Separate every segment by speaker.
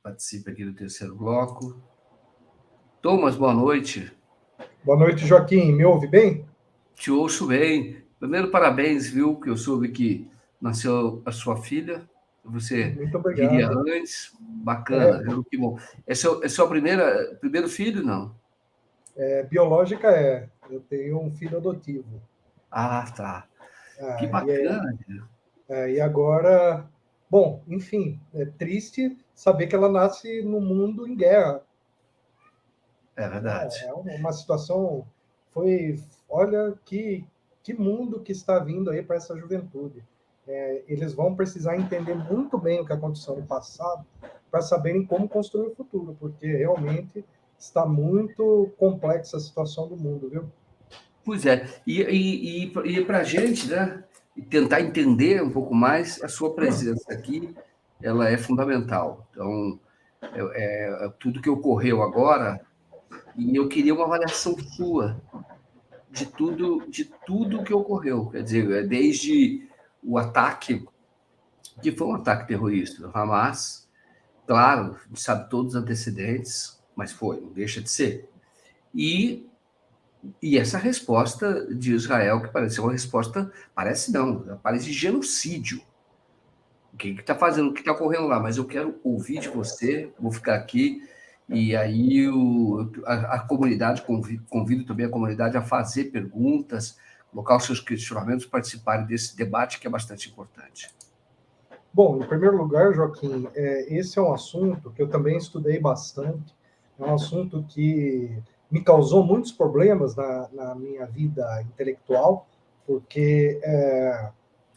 Speaker 1: participe aqui do terceiro bloco. Thomas, boa noite.
Speaker 2: Boa noite, Joaquim. Me ouve bem?
Speaker 1: Te ouço bem. Primeiro, parabéns, viu? Que eu soube que nasceu a sua filha. Você
Speaker 2: Muito
Speaker 1: viria
Speaker 2: obrigado.
Speaker 1: antes. Bacana, viu? Que bom. É seu primeiro filho, não?
Speaker 2: Biológica eu tenho um filho adotivo.
Speaker 1: Ah, tá. Que
Speaker 2: Ah,
Speaker 1: bacana.
Speaker 2: e agora, bom, enfim, é triste saber que ela nasce no mundo em guerra.
Speaker 1: É verdade.
Speaker 2: É uma situação, olha que mundo que está vindo aí para essa juventude. Eles vão precisar entender muito bem o que aconteceu no passado para saberem como construir o futuro, porque realmente está muito complexa a situação do mundo, viu?
Speaker 1: Pois é. E para a gente, né? Tentar entender um pouco mais, a sua presença aqui, ela é fundamental. Então, tudo que ocorreu agora, e eu queria uma avaliação sua de tudo que ocorreu. Quer dizer, desde o ataque, que foi um ataque terrorista do Hamas, claro, a gente sabe todos os antecedentes, mas foi, não deixa de ser. E, e essa resposta de Israel, que parece uma resposta, parece não, parece genocídio. O que está fazendo, o que está ocorrendo lá? Mas eu quero ouvir de você, vou ficar aqui, e aí a comunidade, convido também a comunidade a fazer perguntas, colocar os seus questionamentos, participarem desse debate que é bastante importante.
Speaker 2: Bom, em primeiro lugar, Joaquim, esse é um assunto que eu também estudei bastante, é um assunto que me causou muitos problemas na minha vida intelectual, porque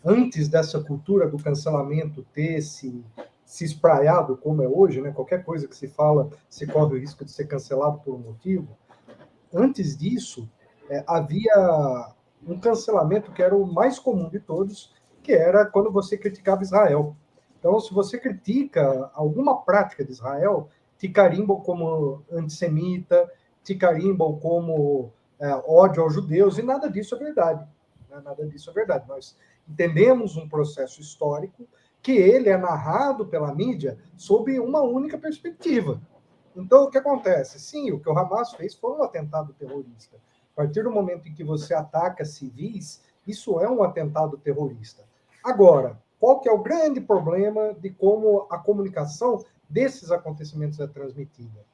Speaker 2: antes dessa cultura do cancelamento ter se espraiado como é hoje, né, qualquer coisa que se fala, se corre o risco de ser cancelado por um motivo, antes disso, havia um cancelamento que era o mais comum de todos, que era quando você criticava Israel. Então, se você critica alguma prática de Israel, te carimbam como antissemita, te carimbam como ódio aos judeus, e nada disso é verdade. Né? Nada disso é verdade. Nós entendemos um processo histórico que ele é narrado pela mídia sob uma única perspectiva. Então, o que acontece? Sim, o que o Hamas fez foi um atentado terrorista. A partir do momento em que você ataca civis, isso é um atentado terrorista. Agora, qual que é o grande problema de como a comunicação desses acontecimentos é transmitida?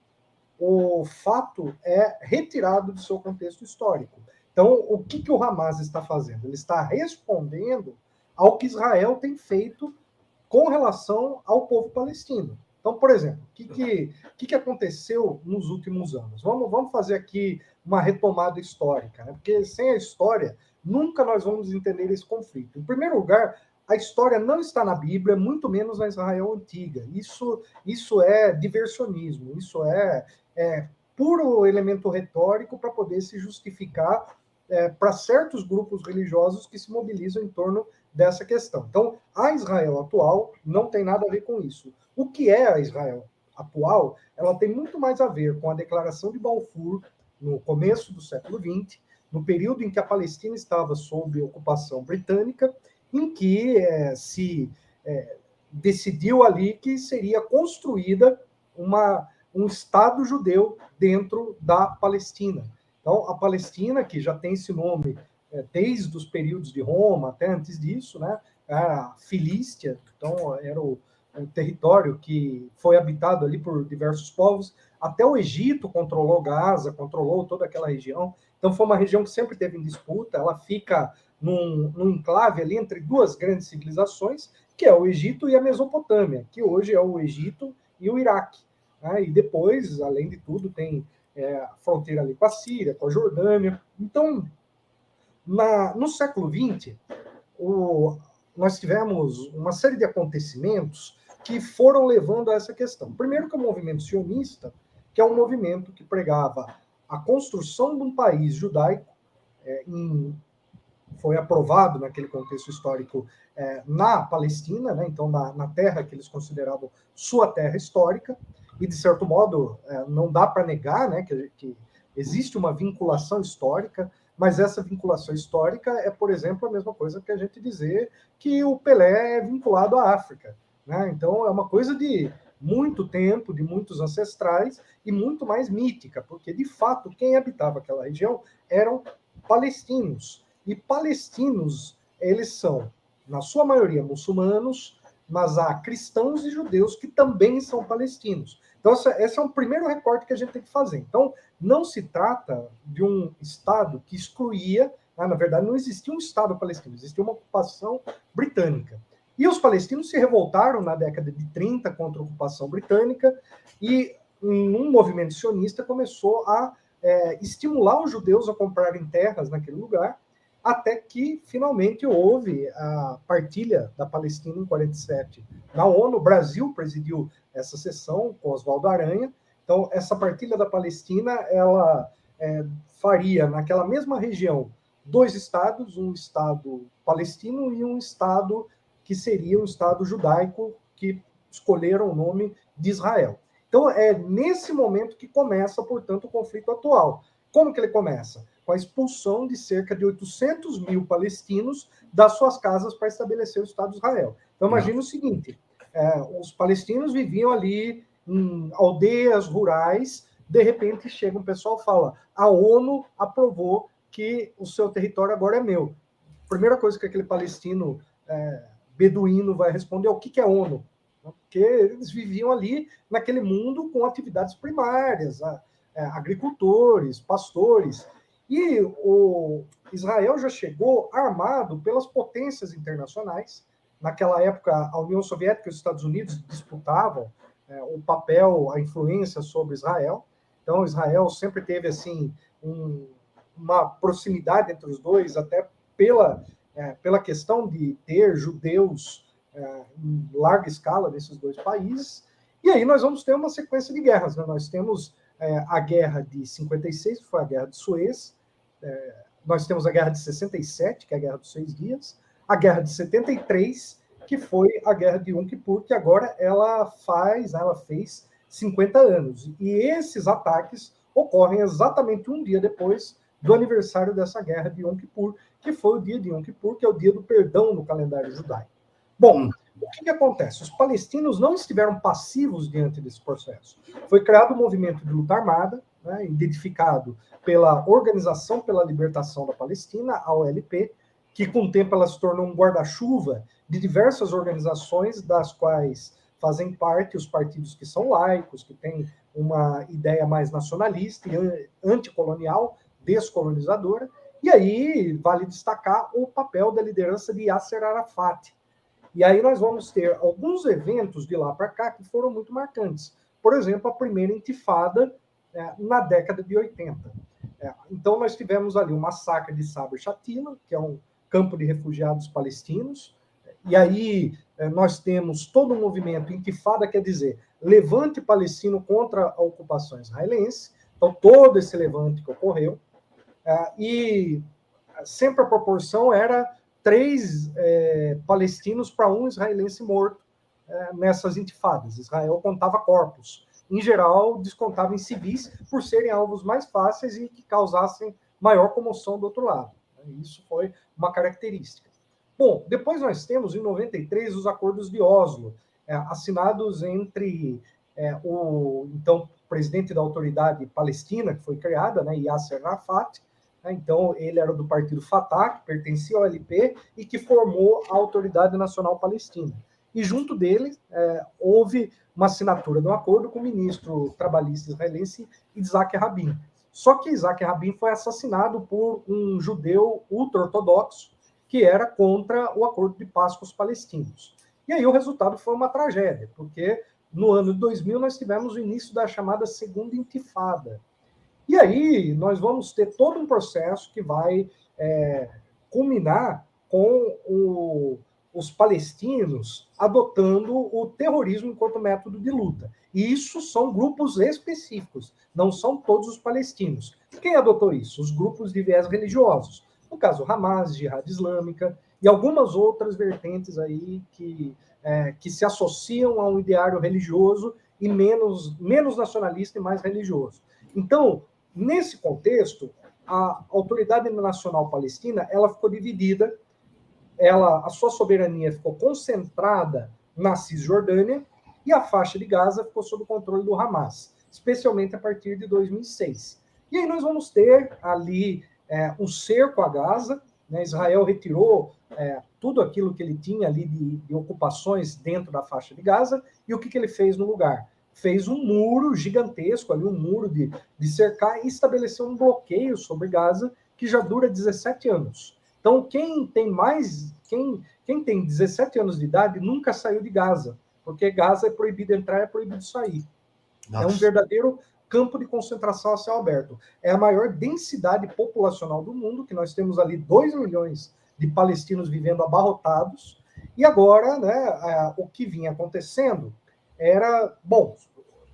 Speaker 2: O fato é retirado do seu contexto histórico. Então, o que o Hamas está fazendo? Ele está respondendo ao que Israel tem feito com relação ao povo palestino. Então, por exemplo, o que aconteceu nos últimos anos? Vamos fazer aqui uma retomada histórica, né? Porque sem a história, nunca nós vamos entender esse conflito. Em primeiro lugar, a história não está na Bíblia, muito menos na Israel antiga. Isso é diversionismo, isso é puro elemento retórico para poder se justificar para certos grupos religiosos que se mobilizam em torno dessa questão. Então, a Israel atual não tem nada a ver com isso. O que é a Israel atual? Ela tem muito mais a ver com a declaração de Balfour, no começo do século XX, no período em que a Palestina estava sob ocupação britânica, em que se decidiu ali que seria construída um Estado judeu dentro da Palestina. Então, a Palestina, que já tem esse nome desde os períodos de Roma até antes disso, né? A Filístia, então era o território que foi habitado ali por diversos povos. Até o Egito controlou Gaza, controlou toda aquela região. Então foi uma região que sempre teve em disputa. Ela fica num enclave ali entre duas grandes civilizações, que é o Egito e a Mesopotâmia, que hoje é o Egito e o Iraque. Né? E depois, além de tudo, tem a fronteira ali com a Síria, com a Jordânia. Então, no século XX, nós tivemos uma série de acontecimentos que foram levando a essa questão. Primeiro que o movimento sionista, que é um movimento que pregava a construção de um país judaico, foi aprovado naquele contexto histórico na Palestina, né, então na terra que eles consideravam sua terra histórica, e de certo modo não dá para negar, né, que existe uma vinculação histórica, mas essa vinculação histórica é, por exemplo, a mesma coisa que a gente dizer que o Pelé é vinculado à África. Né? Então, é uma coisa de muito tempo, de muitos ancestrais, e muito mais mítica, porque, de fato, quem habitava aquela região eram palestinos. E palestinos, eles são, na sua maioria, muçulmanos, mas há cristãos e judeus que também são palestinos. Então, esse é um primeiro recorte que a gente tem que fazer. Então, não se trata de um Estado que excluía, na verdade, não existia um Estado palestino, existia uma ocupação britânica. E os palestinos se revoltaram na década de 30 contra a ocupação britânica, e um movimento sionista começou a estimular os judeus a comprarem terras naquele lugar, até que finalmente houve a partilha da Palestina em 47 na ONU. O Brasil presidiu essa sessão com Oswaldo Aranha. Então, essa partilha da Palestina, ela faria naquela mesma região 2 estados, um estado palestino e um estado que seria um estado judaico, que escolheram o nome de Israel. Então, é nesse momento que começa, portanto, o conflito atual. Como que ele começa? Com a expulsão de cerca de 800 mil palestinos das suas casas para estabelecer o Estado de Israel. Então, imagine o seguinte, os palestinos viviam ali em aldeias rurais, de repente chega um pessoal e fala, a ONU aprovou que o seu território agora é meu. Primeira coisa que aquele palestino beduíno vai responder é o que é ONU? Porque eles viviam ali naquele mundo com atividades primárias, agricultores, pastores, e o Israel já chegou armado pelas potências internacionais. Naquela época, a União Soviética e os Estados Unidos disputavam o papel, a influência sobre Israel. Então, Israel sempre teve assim uma proximidade entre os dois, até pela questão de ter judeus em larga escala nesses 2 países. E aí nós vamos ter uma sequência de guerras. Né? Nós temos a Guerra de 56, que foi a Guerra de Suez. Nós temos a Guerra de 67, que é a Guerra dos 6 Dias. A Guerra de 73, que foi a Guerra de Yom Kippur, que agora ela fez 50 anos. E esses ataques ocorrem exatamente um dia depois do aniversário dessa Guerra de Yom Kippur, que foi o dia de Yom Kippur, que é o dia do perdão no calendário judaico. Bom, o que acontece? Os palestinos não estiveram passivos diante desse processo. Foi criado um movimento de luta armada, né, identificado pela Organização pela Libertação da Palestina, a OLP, que com o tempo ela se tornou um guarda-chuva de diversas organizações, das quais fazem parte os partidos que são laicos, que têm uma ideia mais nacionalista e anticolonial, descolonizadora. E aí vale destacar o papel da liderança de Yasser Arafat. E aí nós vamos ter alguns eventos de lá para cá que foram muito marcantes. Por exemplo, a primeira intifada na década de 80. Então nós tivemos ali o massacre de Sabra Shatila, que é um campo de refugiados palestinos. E aí nós temos todo um movimento intifada, quer dizer, levante palestino contra a ocupação israelense. Então todo esse levante que ocorreu. E sempre a proporção era 3 palestinos para 1 israelense morto nessas intifadas. Israel contava corpos. Em geral, descontava em civis por serem alvos mais fáceis e que causassem maior comoção do outro lado. Isso foi uma característica. Bom, depois nós temos, em 93, os acordos de Oslo, assinados entre o então presidente da autoridade palestina, que foi criada, né, Yasser Arafat. Então, ele era do partido Fatah, que pertencia ao LP e que formou a Autoridade Nacional Palestina. E junto dele, houve uma assinatura de um acordo com o ministro trabalhista israelense Isaac Rabin. Só que Isaac Rabin foi assassinado por um judeu ultra-ortodoxo que era contra o acordo de paz com os palestinos. E aí o resultado foi uma tragédia, porque no ano de 2000 nós tivemos o início da chamada Segunda Intifada. E aí nós vamos ter todo um processo que vai culminar com os palestinos adotando o terrorismo enquanto método de luta. E isso são grupos específicos, não são todos os palestinos. Quem adotou isso? Os grupos de viés religiosos. No caso, Hamas, Jihad Islâmica e algumas outras vertentes aí que se associam a um ideário religioso e menos nacionalista e mais religioso. Então, nesse contexto, a Autoridade Nacional Palestina ela ficou dividida, a sua soberania ficou concentrada na Cisjordânia e a faixa de Gaza ficou sob o controle do Hamas, especialmente a partir de 2006. E aí nós vamos ter ali um cerco a Gaza, né? Israel retirou tudo aquilo que ele tinha ali de ocupações dentro da faixa de Gaza, e o que ele fez no lugar? Fez um muro gigantesco, ali um muro de cercar, e estabeleceu um bloqueio sobre Gaza que já dura 17 anos. Então, quem tem 17 anos de idade nunca saiu de Gaza, porque Gaza é proibido entrar, é proibido sair. Nossa. É um verdadeiro campo de concentração a céu aberto. É a maior densidade populacional do mundo, que nós temos ali 2 milhões de palestinos vivendo abarrotados, e agora, né, o que vinha acontecendo era, bom,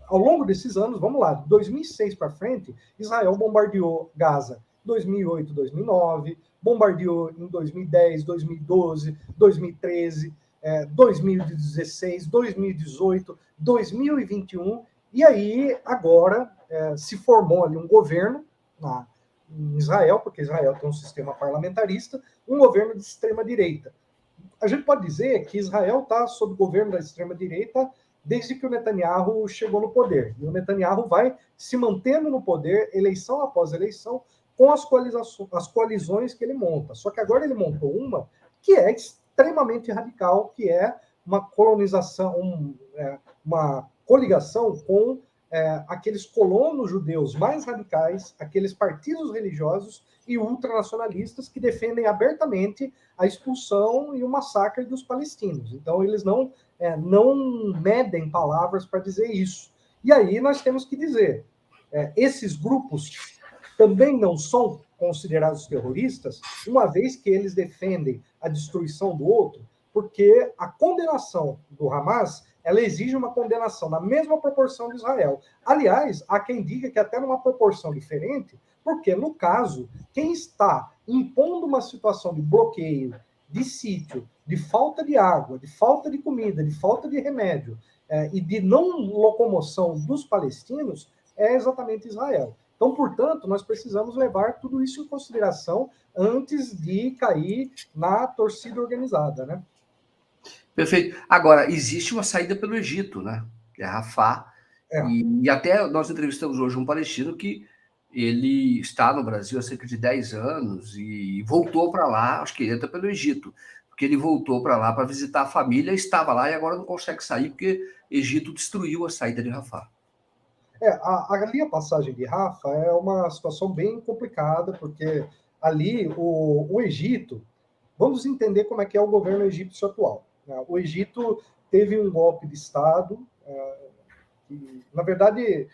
Speaker 2: ao longo desses anos, vamos lá, de 2006 para frente, Israel bombardeou Gaza em 2008, 2009, bombardeou em 2010, 2012, 2013, 2016, 2018, 2021, e aí agora se formou ali um governo em Israel, porque Israel tem um sistema parlamentarista, um governo de extrema-direita. A gente pode dizer que Israel está sob o governo da extrema-direita desde que o Netanyahu chegou no poder. E o Netanyahu vai se mantendo no poder, eleição após eleição, com as coalizões que ele monta. Só que agora ele montou uma que é extremamente radical, que é uma colonização, uma coligação com aqueles colonos judeus mais radicais, aqueles partidos religiosos e ultranacionalistas que defendem abertamente a expulsão e o massacre dos palestinos. Então, eles não medem palavras para dizer isso. E aí nós temos que dizer, esses grupos também não são considerados terroristas, uma vez que eles defendem a destruição do outro, porque a condenação do Hamas, ela exige uma condenação na mesma proporção de Israel. Aliás, há quem diga que até numa proporção diferente, porque, no caso, quem está impondo uma situação de bloqueio, de sítio, de falta de água, de falta de comida, de falta de remédio e de não locomoção dos palestinos é exatamente Israel. Então, portanto, nós precisamos levar tudo isso em consideração antes de cair na torcida organizada, né?
Speaker 1: Perfeito. Agora, existe uma saída pelo Egito, né? Que é Rafah. E até nós entrevistamos hoje um palestino que ele está no Brasil há cerca de 10 anos e voltou para lá, acho que ele entra pelo Egito, porque ele voltou para lá para visitar a família, estava lá e agora não consegue sair porque o Egito destruiu a saída de Rafah.
Speaker 2: Ali a passagem de Rafah é uma situação bem complicada, porque ali o Egito, vamos entender como é que é o governo egípcio atual. O Egito teve um golpe de Estado, que, na verdade,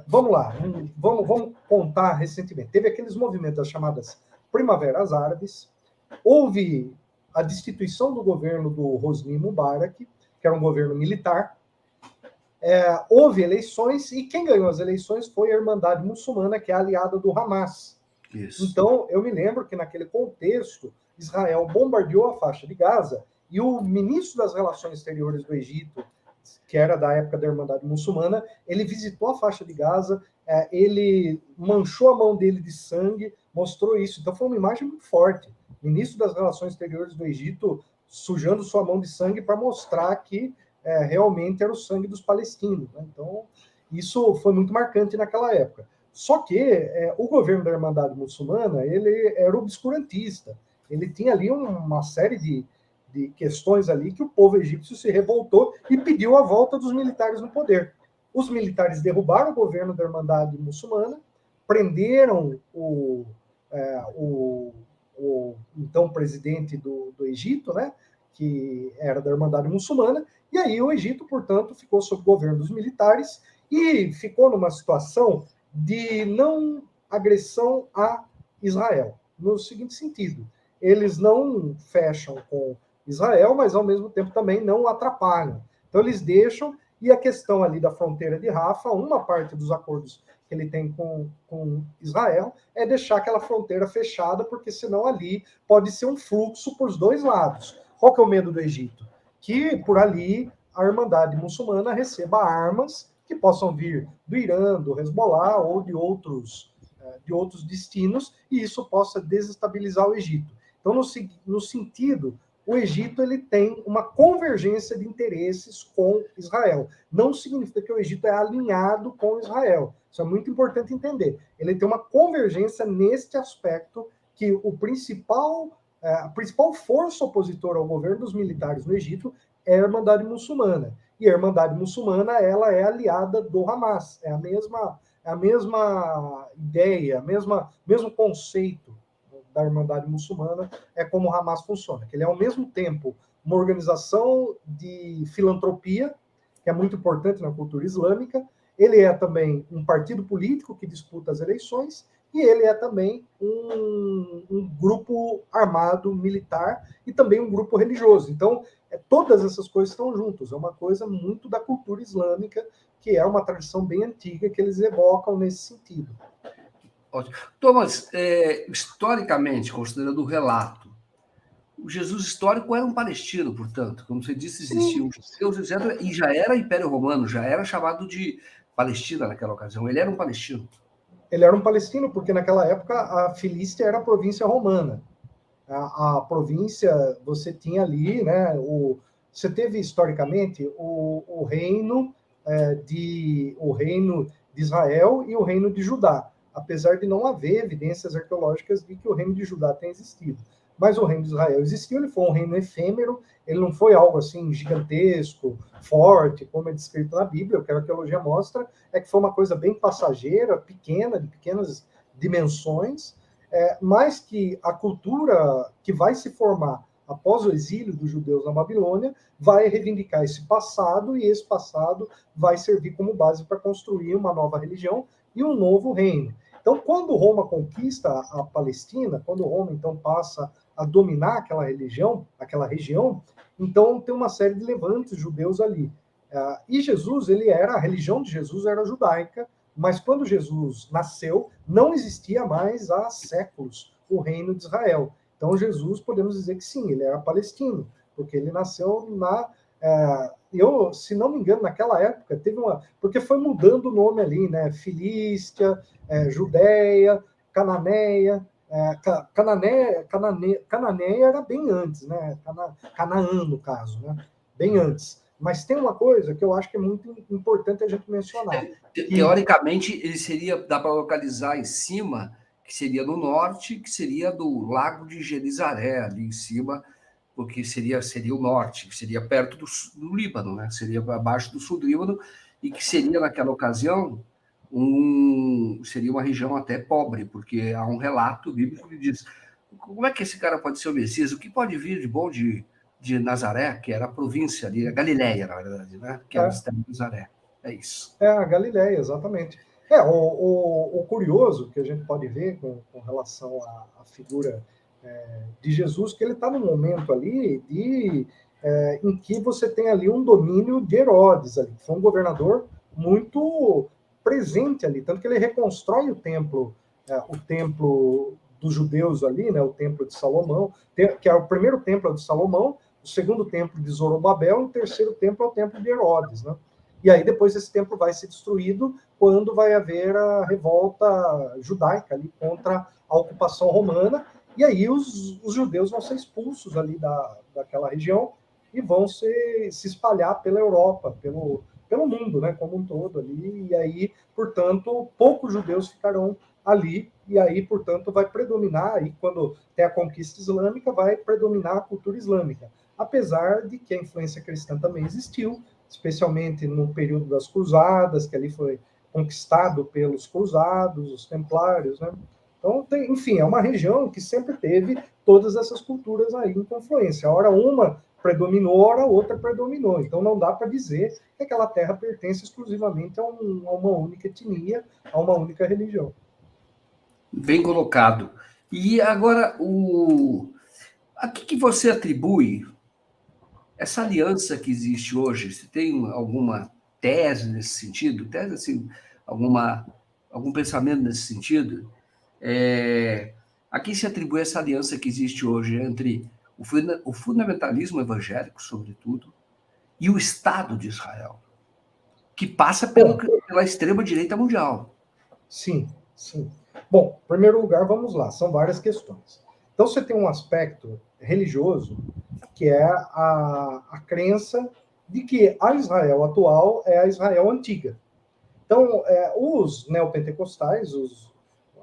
Speaker 2: vamos lá, vamos contar recentemente. Teve aqueles movimentos das chamadas Primaveras Árabes, houve a destituição do governo do Hosni Mubarak, que era um governo militar, houve eleições, e quem ganhou as eleições foi a Irmandade Muçulmana, que é aliada do Hamas. Isso. Então, eu me lembro que naquele contexto, Israel bombardeou a faixa de Gaza, e o ministro das Relações Exteriores do Egito, que era da época da Irmandade Muçulmana, ele visitou a faixa de Gaza, ele manchou a mão dele de sangue, mostrou isso. Então foi uma imagem muito forte. O ministro das Relações Exteriores do Egito sujando sua mão de sangue para mostrar que realmente era o sangue dos palestinos. Né? Então, isso foi muito marcante naquela época. Só que o governo da Irmandade Muçulmana, ele era obscurantista. Ele tinha ali uma série de questões ali que o povo egípcio se revoltou e pediu a volta dos militares no poder. Os militares derrubaram o governo da Irmandade Muçulmana, prenderam o então presidente do Egito, né, que era da Irmandade Muçulmana, e aí o Egito, portanto, ficou sob o governo dos militares e ficou numa situação de não agressão a Israel, no seguinte sentido, eles não fecham com Israel, mas ao mesmo tempo também não atrapalham. Então eles deixam, e a questão ali da fronteira de Rafah, uma parte dos acordos que ele tem com Israel é deixar aquela fronteira fechada, porque senão ali pode ser um fluxo por os dois lados. Qual que é o medo do Egito? Que por ali a Irmandade Muçulmana receba armas que possam vir do Irã, do Hezbollah ou de outros destinos, e isso possa desestabilizar o Egito. Então, no sentido, o Egito ele tem uma convergência de interesses com Israel. Não significa que o Egito é alinhado com Israel. Isso é muito importante entender. Ele tem uma convergência neste aspecto que a principal força opositora ao governo dos militares no Egito é a Irmandade Muçulmana. E a Irmandade Muçulmana ela é aliada do Hamas. É a mesma ideia, mesmo conceito da Irmandade Muçulmana é como o Hamas funciona, que ele é ao mesmo tempo uma organização de filantropia, que é muito importante na cultura islâmica, ele é também um partido político que disputa as eleições, e ele é também um grupo armado militar e também um grupo religioso. Então, todas essas coisas estão juntas. É uma coisa muito da cultura islâmica, que é uma tradição bem antiga que eles evocam nesse sentido.
Speaker 1: Ótimo. Thomas, historicamente, considerando o relato, o Jesus histórico era um palestino, portanto, como você disse, existiam os judeus, etc., e já era Império Romano, já era chamado de Palestina naquela ocasião. Ele era um palestino.
Speaker 2: Ele era um palestino porque naquela época a Filístia era a província romana. A província, você tinha ali, né? Você teve historicamente o reino de Israel e o reino de Judá, apesar de não haver evidências arqueológicas de que o reino de Judá tenha existido. Mas o reino de Israel existiu, ele foi um reino efêmero, ele não foi algo assim gigantesco, forte, como é descrito na Bíblia. O que a arqueologia mostra é que foi uma coisa bem passageira, pequena, de pequenas dimensões, mas que a cultura que vai se formar após o exílio dos judeus na Babilônia vai reivindicar esse passado, e esse passado vai servir como base para construir uma nova religião e um novo reino. Então, quando Roma conquista a Palestina, quando Roma, então, passa a dominar aquela região, então tem uma série de levantes judeus ali. E Jesus, a religião de Jesus era judaica, mas quando Jesus nasceu, não existia mais há séculos o reino de Israel. Então, Jesus, podemos dizer que sim, ele era palestino, porque ele nasceu se não me engano, naquela época, porque foi mudando o nome ali, né? Filístia, Judéia, Cananeia. Cananeia era bem antes, né? Canaã, no caso, né? Bem antes. Mas tem uma coisa que eu acho que é muito importante a gente mencionar.
Speaker 1: Teoricamente, ele dá para localizar em cima, que seria no norte, que seria do Lago de Gerizaré, ali em cima, porque seria o norte, que seria perto do Líbano, né? Seria abaixo do sul do Líbano, e que seria, naquela ocasião, seria uma região até pobre, porque há um relato bíblico que diz: como é que esse cara pode ser o Messias? O que pode vir de bom de Nazaré, que era a província ali, a Galileia, na verdade, né? Que era a cidade de Nazaré. É isso.
Speaker 2: A Galileia, exatamente. O curioso que a gente pode ver com relação à figura de Jesus, que ele está num momento ali em que você tem ali um domínio de Herodes, ali, que foi um governador muito presente ali, tanto que ele reconstrói o templo dos judeus ali, né, o templo de Salomão, que é o primeiro templo de Salomão, o segundo templo de Zorobabel, e o terceiro templo é o templo de Herodes, né? E aí depois esse templo vai ser destruído quando vai haver a revolta judaica ali contra a ocupação romana, e aí os judeus vão ser expulsos ali daquela região e vão se espalhar pela Europa, pelo mundo, né, como um todo ali, e aí, portanto, poucos judeus ficarão ali, e aí, portanto, vai predominar, aí quando tem a conquista islâmica, vai predominar a cultura islâmica, apesar de que a influência cristã também existiu, especialmente no período das cruzadas, que ali foi conquistado pelos cruzados, os templários, né? Então, enfim, é uma região que sempre teve todas essas culturas aí em confluência. Ora uma predominou, ora outra predominou. Então, não dá para dizer que aquela terra pertence exclusivamente a uma única etnia, a uma única religião.
Speaker 1: Bem colocado. E agora, a que você atribui essa aliança que existe hoje? Você tem alguma tese nesse sentido? Tese, assim, algum pensamento nesse sentido? A quem se atribui essa aliança que existe hoje entre o fundamentalismo evangélico, sobretudo, e o Estado de Israel, que passa pela extrema-direita mundial?
Speaker 2: Sim, sim. Bom, em primeiro lugar, vamos lá, são várias questões. Então, você tem um aspecto religioso que é a crença de que a Israel atual é a Israel antiga. Então, os neopentecostais,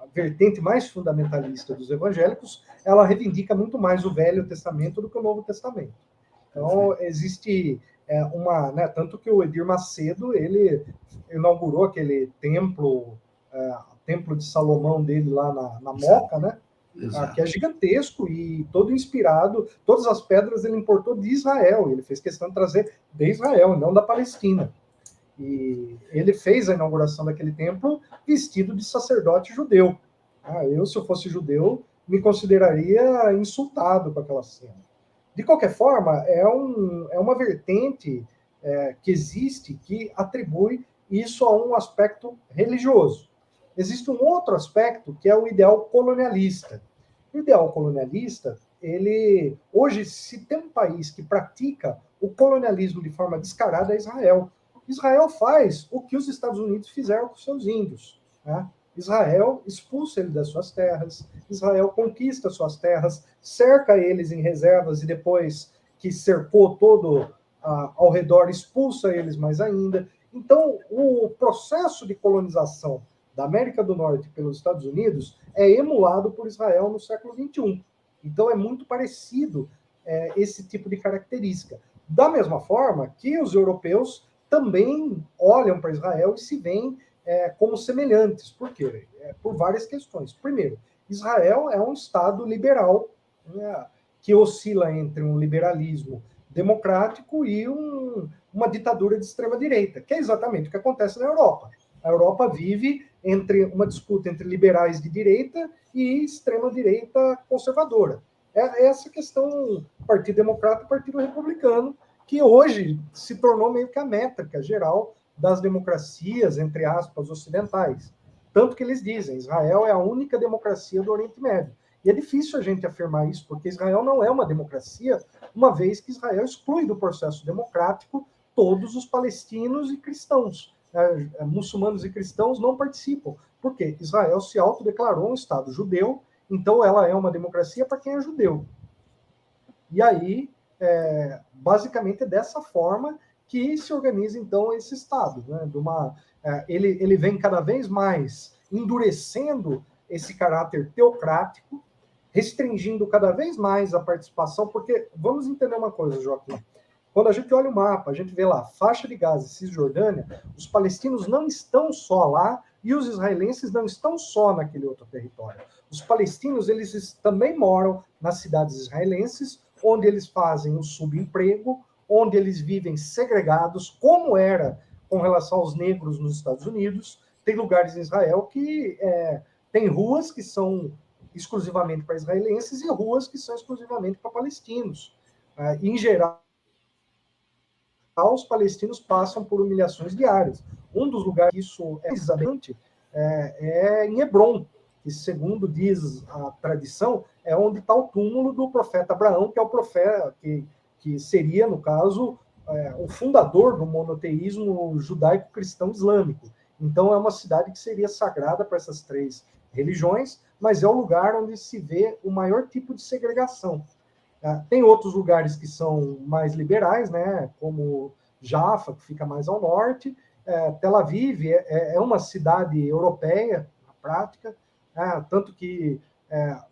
Speaker 2: a vertente mais fundamentalista dos evangélicos, ela reivindica muito mais o Velho Testamento do que o Novo Testamento. Então, existe tanto que o Edir Macedo, ele inaugurou aquele templo, templo de Salomão dele lá na Moca, né? Que é gigantesco e todo inspirado, todas as pedras ele importou de Israel, ele fez questão de trazer de Israel, não da Palestina. E ele fez a inauguração daquele templo vestido de sacerdote judeu. Eu, se eu fosse judeu, me consideraria insultado com aquela cena. De qualquer forma, é uma vertente que existe que atribui isso a um aspecto religioso. Existe um outro aspecto que é o ideal colonialista. O ideal colonialista, hoje, se tem um país que pratica o colonialismo de forma descarada, é Israel. Israel faz o que os Estados Unidos fizeram com seus índios. Né? Israel expulsa eles das suas terras, Israel conquista suas terras, cerca eles em reservas e depois que cercou todo ao redor, expulsa eles mais ainda. Então, o processo de colonização da América do Norte pelos Estados Unidos é emulado por Israel no século XXI. Então, é muito parecido esse tipo de característica. Da mesma forma que os europeus também olham para Israel e se veem como semelhantes. Por quê? Por várias questões. Primeiro, Israel é um Estado liberal, né, que oscila entre um liberalismo democrático e uma ditadura de extrema-direita, que é exatamente o que acontece na Europa. A Europa vive entre uma disputa entre liberais de direita e extrema-direita conservadora. É essa questão Partido Democrata e Partido Republicano, que hoje se tornou meio que a métrica geral das democracias, entre aspas, ocidentais. Tanto que eles dizem, Israel é a única democracia do Oriente Médio. E é difícil a gente afirmar isso, porque Israel não é uma democracia, uma vez que Israel exclui do processo democrático todos os palestinos e cristãos. Muçulmanos e cristãos não participam. Por quê? Israel se autodeclarou um Estado judeu, então ela é uma democracia para quem é judeu. E aí, basicamente, é dessa forma que se organiza, então, esse Estado. Né? Ele vem cada vez mais endurecendo esse caráter teocrático, restringindo cada vez mais a participação, porque, vamos entender uma coisa, Joaquim, quando a gente olha o mapa, a gente vê lá, faixa de Gaza e Cisjordânia, os palestinos não estão só lá e os israelenses não estão só naquele outro território. Os palestinos, eles também moram nas cidades israelenses, onde eles fazem o subemprego, onde eles vivem segregados, como era com relação aos negros nos Estados Unidos. Tem lugares em Israel que tem ruas que são exclusivamente para israelenses e ruas que são exclusivamente para palestinos. Em geral, os palestinos passam por humilhações diárias. Um dos lugares que isso é exatamente em Hebrom, que, segundo diz a tradição, é onde está o túmulo do profeta Abraão, que é o profeta que seria, no caso, o fundador do monoteísmo judaico-cristão islâmico. Então, é uma cidade que seria sagrada para essas três religiões, mas é o lugar onde se vê o maior tipo de segregação. Tem outros lugares que são mais liberais, né, como Jaffa, que fica mais ao norte. Tel Aviv é uma cidade europeia, na prática, tanto que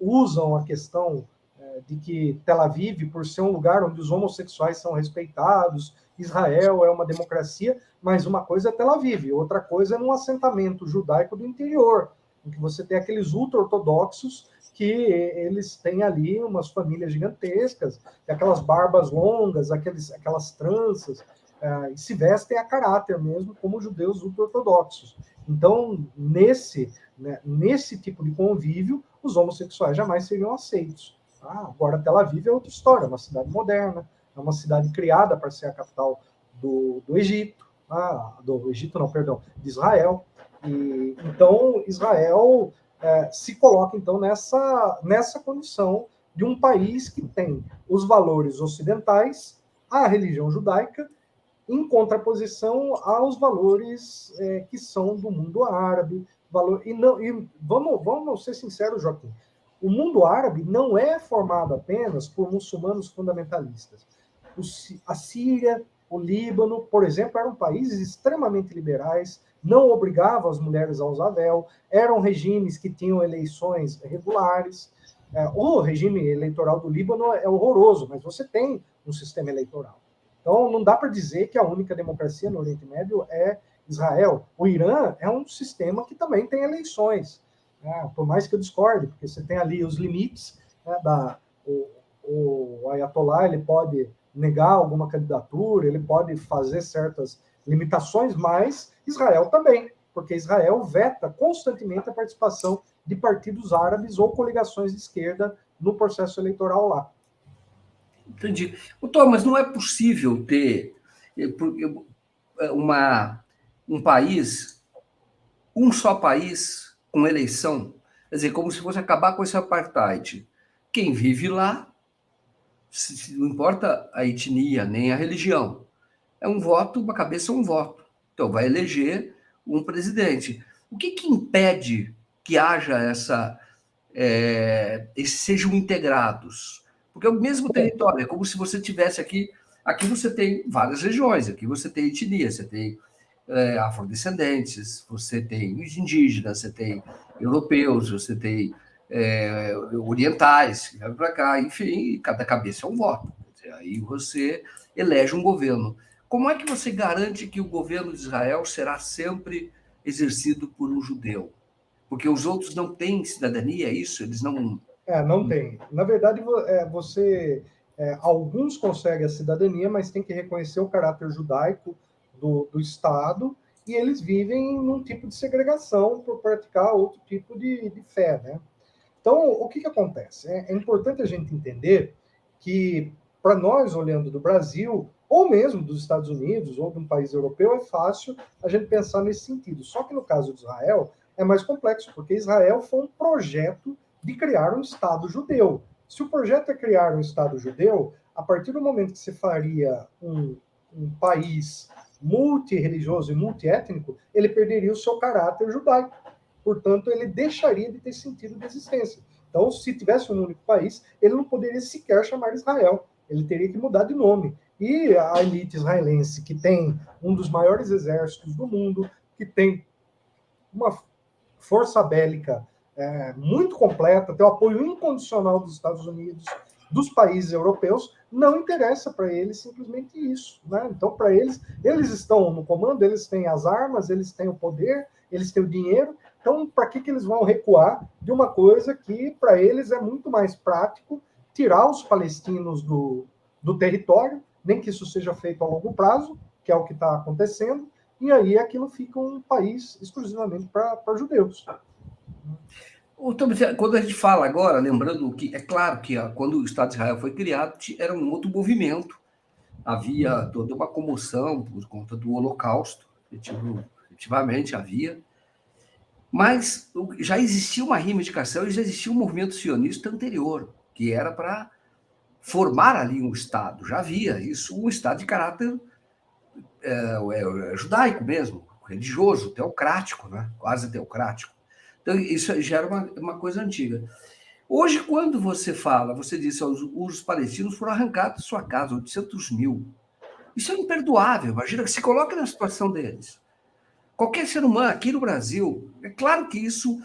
Speaker 2: usam a questão de que Tel Aviv, por ser um lugar onde os homossexuais são respeitados, Israel é uma democracia, mas uma coisa é Tel Aviv, outra coisa é num assentamento judaico do interior, em que você tem aqueles ultra-ortodoxos que eles têm ali umas famílias gigantescas, aquelas barbas longas, aquelas tranças, e se vestem a caráter mesmo, como judeus ultra-ortodoxos. Então, nesse tipo de convívio, os homossexuais jamais seriam aceitos. Agora, Tel Aviv é outra história, é uma cidade moderna, é uma cidade criada para ser a capital do Egito, do Egito não, perdão, de Israel. E, então, Israel se coloca, então, nessa condição de um país que tem os valores ocidentais, a religião judaica, em contraposição aos valores que são do mundo árabe. E vamos ser sinceros, Joaquim, o mundo árabe não é formado apenas por muçulmanos fundamentalistas. A Síria, o Líbano, por exemplo, eram países extremamente liberais, não obrigavam as mulheres a usar véu, eram regimes que tinham eleições regulares. O regime eleitoral do Líbano é horroroso, mas você tem um sistema eleitoral. Então, não dá para dizer que a única democracia no Oriente Médio é Israel. O Irã é um sistema que também tem eleições, né? Por mais que eu discorde, porque você tem ali os limites, né, o Ayatollah, ele pode negar alguma candidatura, ele pode fazer certas limitações, mas Israel também, porque Israel veta constantemente a participação de partidos árabes ou coligações de esquerda no processo eleitoral lá.
Speaker 1: Entendi. Thomas, não é possível ter um país, um só país com eleição, quer dizer, como se fosse acabar com esse apartheid. Quem vive lá, não importa a etnia nem a religião, é um voto, uma cabeça é um voto. Então, vai eleger um presidente. O que impede que haja sejam integrados? Porque é o mesmo território, é como se você tivesse aqui. Aqui você tem várias regiões, aqui você tem etnia, você tem afrodescendentes, você tem os indígenas, você tem europeus, você tem orientais, que vêm para cá, enfim, cada cabeça é um voto. Aí você elege um governo. Como é que você garante que o governo de Israel será sempre exercido por um judeu? Porque os outros não têm cidadania, é isso? Eles não.
Speaker 2: Não tem. Na verdade, alguns conseguem a cidadania, mas tem que reconhecer o caráter judaico do Estado, e eles vivem num tipo de segregação por praticar outro tipo de fé, né? Então, o que acontece? É importante a gente entender que, para nós, olhando do Brasil, ou mesmo dos Estados Unidos, ou de um país europeu, é fácil a gente pensar nesse sentido. Só que no caso de Israel, é mais complexo, porque Israel foi um projeto de criar um Estado judeu. Se o projeto é criar um Estado judeu, a partir do momento que se faria um país multirreligioso e multiétnico, ele perderia o seu caráter judaico. Portanto, ele deixaria de ter sentido de existência. Então, se tivesse um único país, ele não poderia sequer chamar Israel. Ele teria que mudar de nome. E a elite israelense, que tem um dos maiores exércitos do mundo, que tem uma força bélica muito completa, tem o apoio incondicional dos Estados Unidos, dos países europeus, não interessa para eles simplesmente isso, né? Então, para eles estão no comando, eles têm as armas, eles têm o poder, eles têm o dinheiro. Então, para que eles vão recuar de uma coisa que, para eles, é muito mais prático tirar os palestinos do território, nem que isso seja feito a longo prazo, que é o que está acontecendo, e aí aquilo fica um país exclusivamente para judeus.
Speaker 1: Quando a gente fala agora, lembrando que é claro que quando o Estado de Israel foi criado, era um outro movimento. Havia toda uma comoção por conta do Holocausto, efetivamente havia. Mas já existia uma reivindicação e já existia um movimento sionista anterior, que era para formar ali um Estado. Já havia isso, um Estado de caráter judaico mesmo, religioso, teocrático, né? Quase teocrático. Então, isso já era uma coisa antiga. Hoje, quando você fala, você disse, os palestinos foram arrancados de sua casa, 800 mil. Isso é imperdoável. Imagina que se coloque na situação deles. Qualquer ser humano aqui no Brasil, é claro que isso,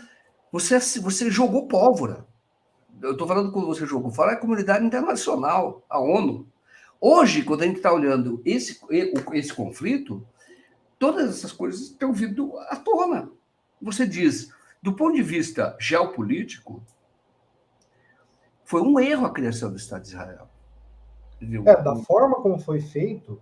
Speaker 1: você jogou pólvora. Eu estou falando quando você jogou fora, é a comunidade internacional, a ONU. Hoje, quando a gente está olhando esse conflito, todas essas coisas têm vindo à tona. Você diz, do ponto de vista geopolítico, foi um erro a criação do Estado de Israel.
Speaker 2: Da forma como foi feito,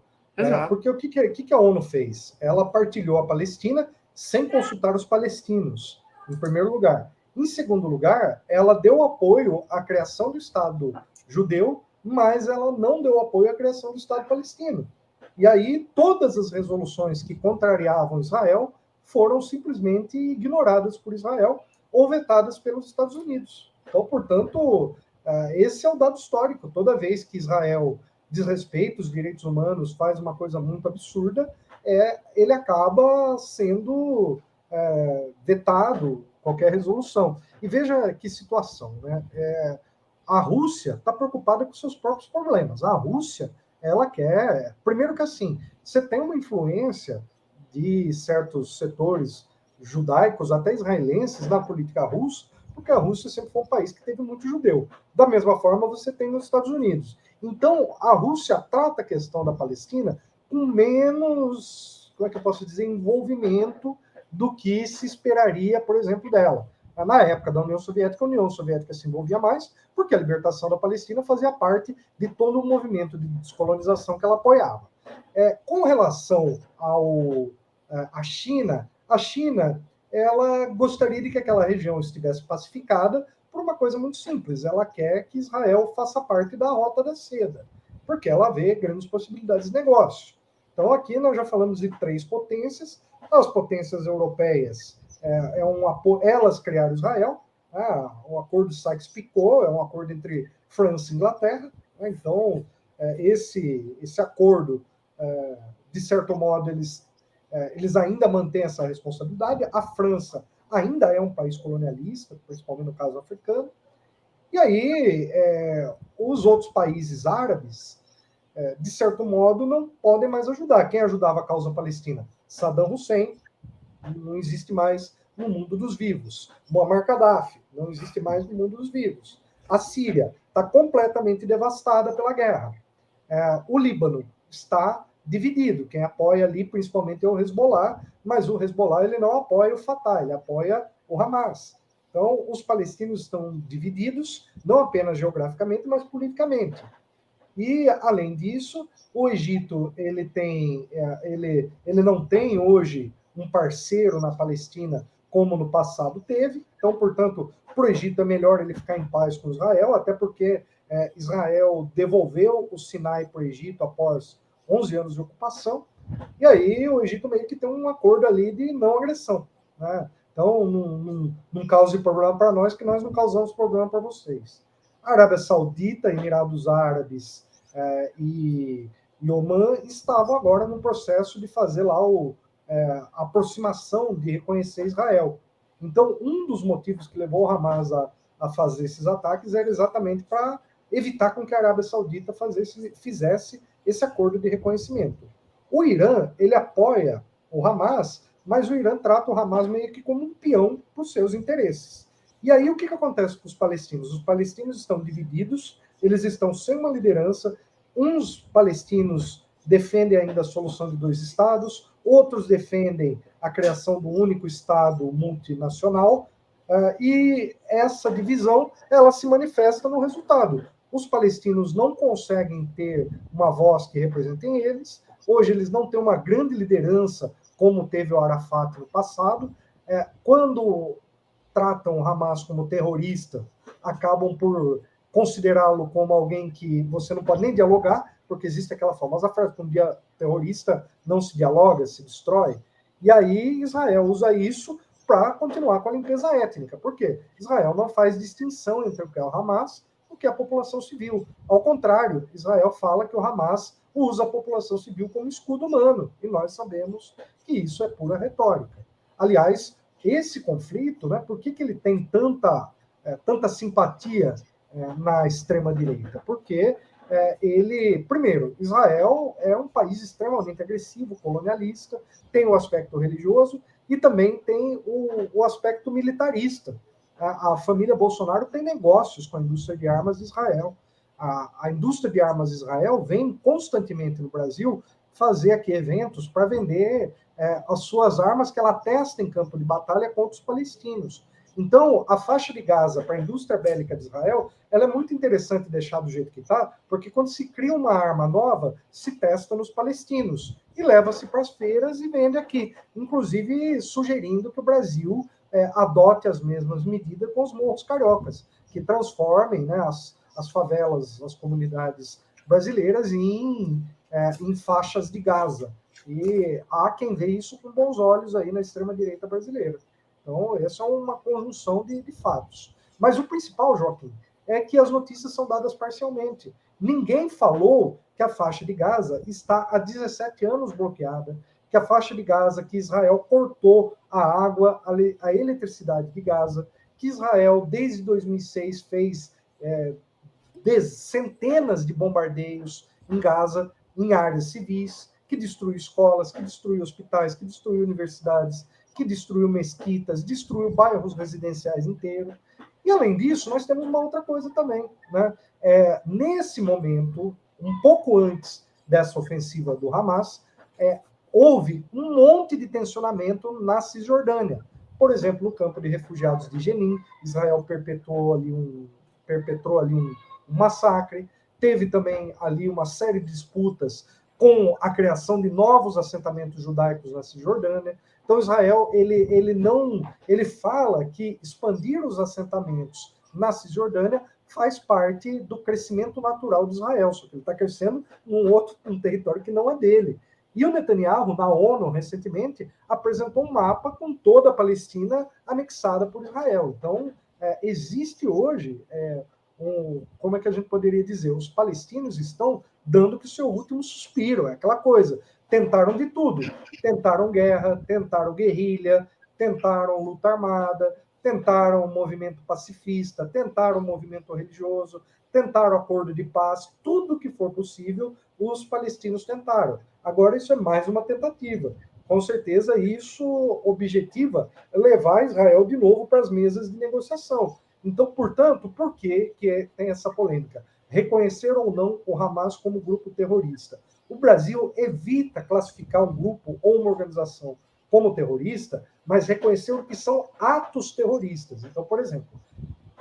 Speaker 2: porque o que a ONU fez? Ela partilhou a Palestina sem consultar os palestinos, em primeiro lugar. Em segundo lugar, ela deu apoio à criação do Estado judeu, mas ela não deu apoio à criação do Estado palestino. E aí, todas as resoluções que contrariavam Israel foram simplesmente ignoradas por Israel ou vetadas pelos Estados Unidos. Então, portanto, esse é o dado histórico. Toda vez que Israel desrespeita os direitos humanos, faz uma coisa muito absurda, ele acaba sendo vetado, qualquer resolução. E veja que situação, né? A Rússia está preocupada com seus próprios problemas. A Rússia, ela quer... Primeiro que assim, você tem uma influência de certos setores judaicos, até israelenses, na política russa, porque a Rússia sempre foi um país que teve muito judeu. Da mesma forma, você tem nos Estados Unidos. Então, a Rússia trata a questão da Palestina com menos, como é que eu posso dizer, envolvimento do que se esperaria, por exemplo, dela. Na época da União Soviética, a União Soviética se envolvia mais, porque a libertação da Palestina fazia parte de todo o movimento de descolonização que ela apoiava. Com relação à China, a China ela gostaria de que aquela região estivesse pacificada por uma coisa muito simples. Ela quer que Israel faça parte da Rota da Seda, porque ela vê grandes possibilidades de negócio. Então, aqui nós já falamos de 3 potências. As potências europeias, elas criaram Israel. O acordo Sykes-Picot é um acordo entre França e Inglaterra. Então, esse acordo, de certo modo, eles ainda mantêm essa responsabilidade. A França ainda é um país colonialista, principalmente no caso africano. E aí, os outros países árabes, de certo modo, não podem mais ajudar. Quem ajudava a causa palestina? Saddam Hussein, não existe mais no mundo dos vivos. Muammar Gaddafi, não existe mais no mundo dos vivos. A Síria está completamente devastada pela guerra. O Líbano está dividido. Quem apoia ali, principalmente, é o Hezbollah, mas o Hezbollah ele não apoia o Fatah, ele apoia o Hamas. Então, os palestinos estão divididos, não apenas geograficamente, mas politicamente. E, além disso, o Egito ele não tem hoje um parceiro na Palestina como no passado teve. Então, portanto, para o Egito é melhor ele ficar em paz com Israel, até porque Israel devolveu o Sinai para o Egito após 11 anos de ocupação, e aí o Egito meio que tem um acordo ali de não agressão, né? Então, não cause problema para nós, que nós não causamos problema para vocês. A Arábia Saudita, Emirados Árabes e Omã estavam agora no processo de fazer lá a aproximação de reconhecer Israel. Então, um dos motivos que levou o Hamas a fazer esses ataques era exatamente para evitar com que a Arábia Saudita fizesse esse acordo de reconhecimento. O Irã, ele apoia o Hamas, mas o Irã trata o Hamas meio que como um peão para os seus interesses. E aí o que acontece com os palestinos? Os palestinos estão divididos, eles estão sem uma liderança. Uns palestinos defendem ainda a solução de 2 estados, outros defendem a criação do único estado multinacional, e essa divisão ela se manifesta no resultado. Os palestinos não conseguem ter uma voz que represente eles. Hoje eles não têm uma grande liderança como teve o Arafat no passado. Quando tratam o Hamas como terrorista, acabam por considerá-lo como alguém que você não pode nem dialogar, porque existe aquela famosa frase que um dia terrorista não se dialoga, se destrói. E aí Israel usa isso para continuar com a limpeza étnica. Por quê? Israel não faz distinção entre o que é o Hamas e o que é a população civil. Ao contrário, Israel fala que o Hamas usa a população civil como escudo humano, e nós sabemos que isso é pura retórica. Aliás, esse conflito, né, por que ele tem tanta simpatia na extrema-direita? Porque primeiro, Israel é um país extremamente agressivo, colonialista, tem o aspecto religioso e também tem o aspecto militarista. A família Bolsonaro tem negócios com a indústria de armas de Israel. A indústria de armas de Israel vem constantemente no Brasil fazer aqui eventos para vender as suas armas que ela testa em campo de batalha contra os palestinos. Então, a faixa de Gaza para a indústria bélica de Israel, ela é muito interessante deixar do jeito que está, porque quando se cria uma arma nova, se testa nos palestinos e leva-se para as feiras e vende aqui, inclusive sugerindo que o Brasil adote as mesmas medidas com os morros cariocas, que transformem, né, as favelas, as comunidades brasileiras em faixas de Gaza. E há quem vê isso com bons olhos aí na extrema-direita brasileira. Então, essa é uma conjunção de fatos. Mas o principal, Joaquim, é que as notícias são dadas parcialmente. Ninguém falou que a faixa de Gaza está há 17 anos bloqueada, que a faixa de Gaza, que Israel cortou a água, a eletricidade de Gaza, que Israel, desde 2006, fez centenas de bombardeios em Gaza, em áreas civis, que destruiu escolas, que destruiu hospitais, que destruiu universidades, que destruiu mesquitas, destruiu bairros residenciais inteiros. E, além disso, nós temos uma outra coisa também. Né? Nesse momento, um pouco antes dessa ofensiva do Hamas, houve um monte de tensionamento na Cisjordânia. Por exemplo, no campo de refugiados de Jenin, Israel perpetrou ali um massacre. Teve também ali uma série de disputas com a criação de novos assentamentos judaicos na Cisjordânia. Então, Israel ele fala que expandir os assentamentos na Cisjordânia faz parte do crescimento natural de Israel, só que ele está crescendo num território que não é dele. E o Netanyahu, na ONU, recentemente, apresentou um mapa com toda a Palestina anexada por Israel. Então, existe hoje, como é que a gente poderia dizer? Os palestinos estão dando que o seu último suspiro, é aquela coisa. Tentaram de tudo. Tentaram guerra, tentaram guerrilha, tentaram luta armada, tentaram movimento pacifista, tentaram movimento religioso, tentaram acordo de paz, tudo que for possível, os palestinos tentaram. Agora, isso é mais uma tentativa. Com certeza, isso objetiva levar Israel de novo para as mesas de negociação. Então, portanto, por que tem essa polêmica? Reconhecer ou não o Hamas como grupo terrorista. O Brasil evita classificar um grupo ou uma organização como terrorista, mas reconhecer o que são atos terroristas. Então, por exemplo,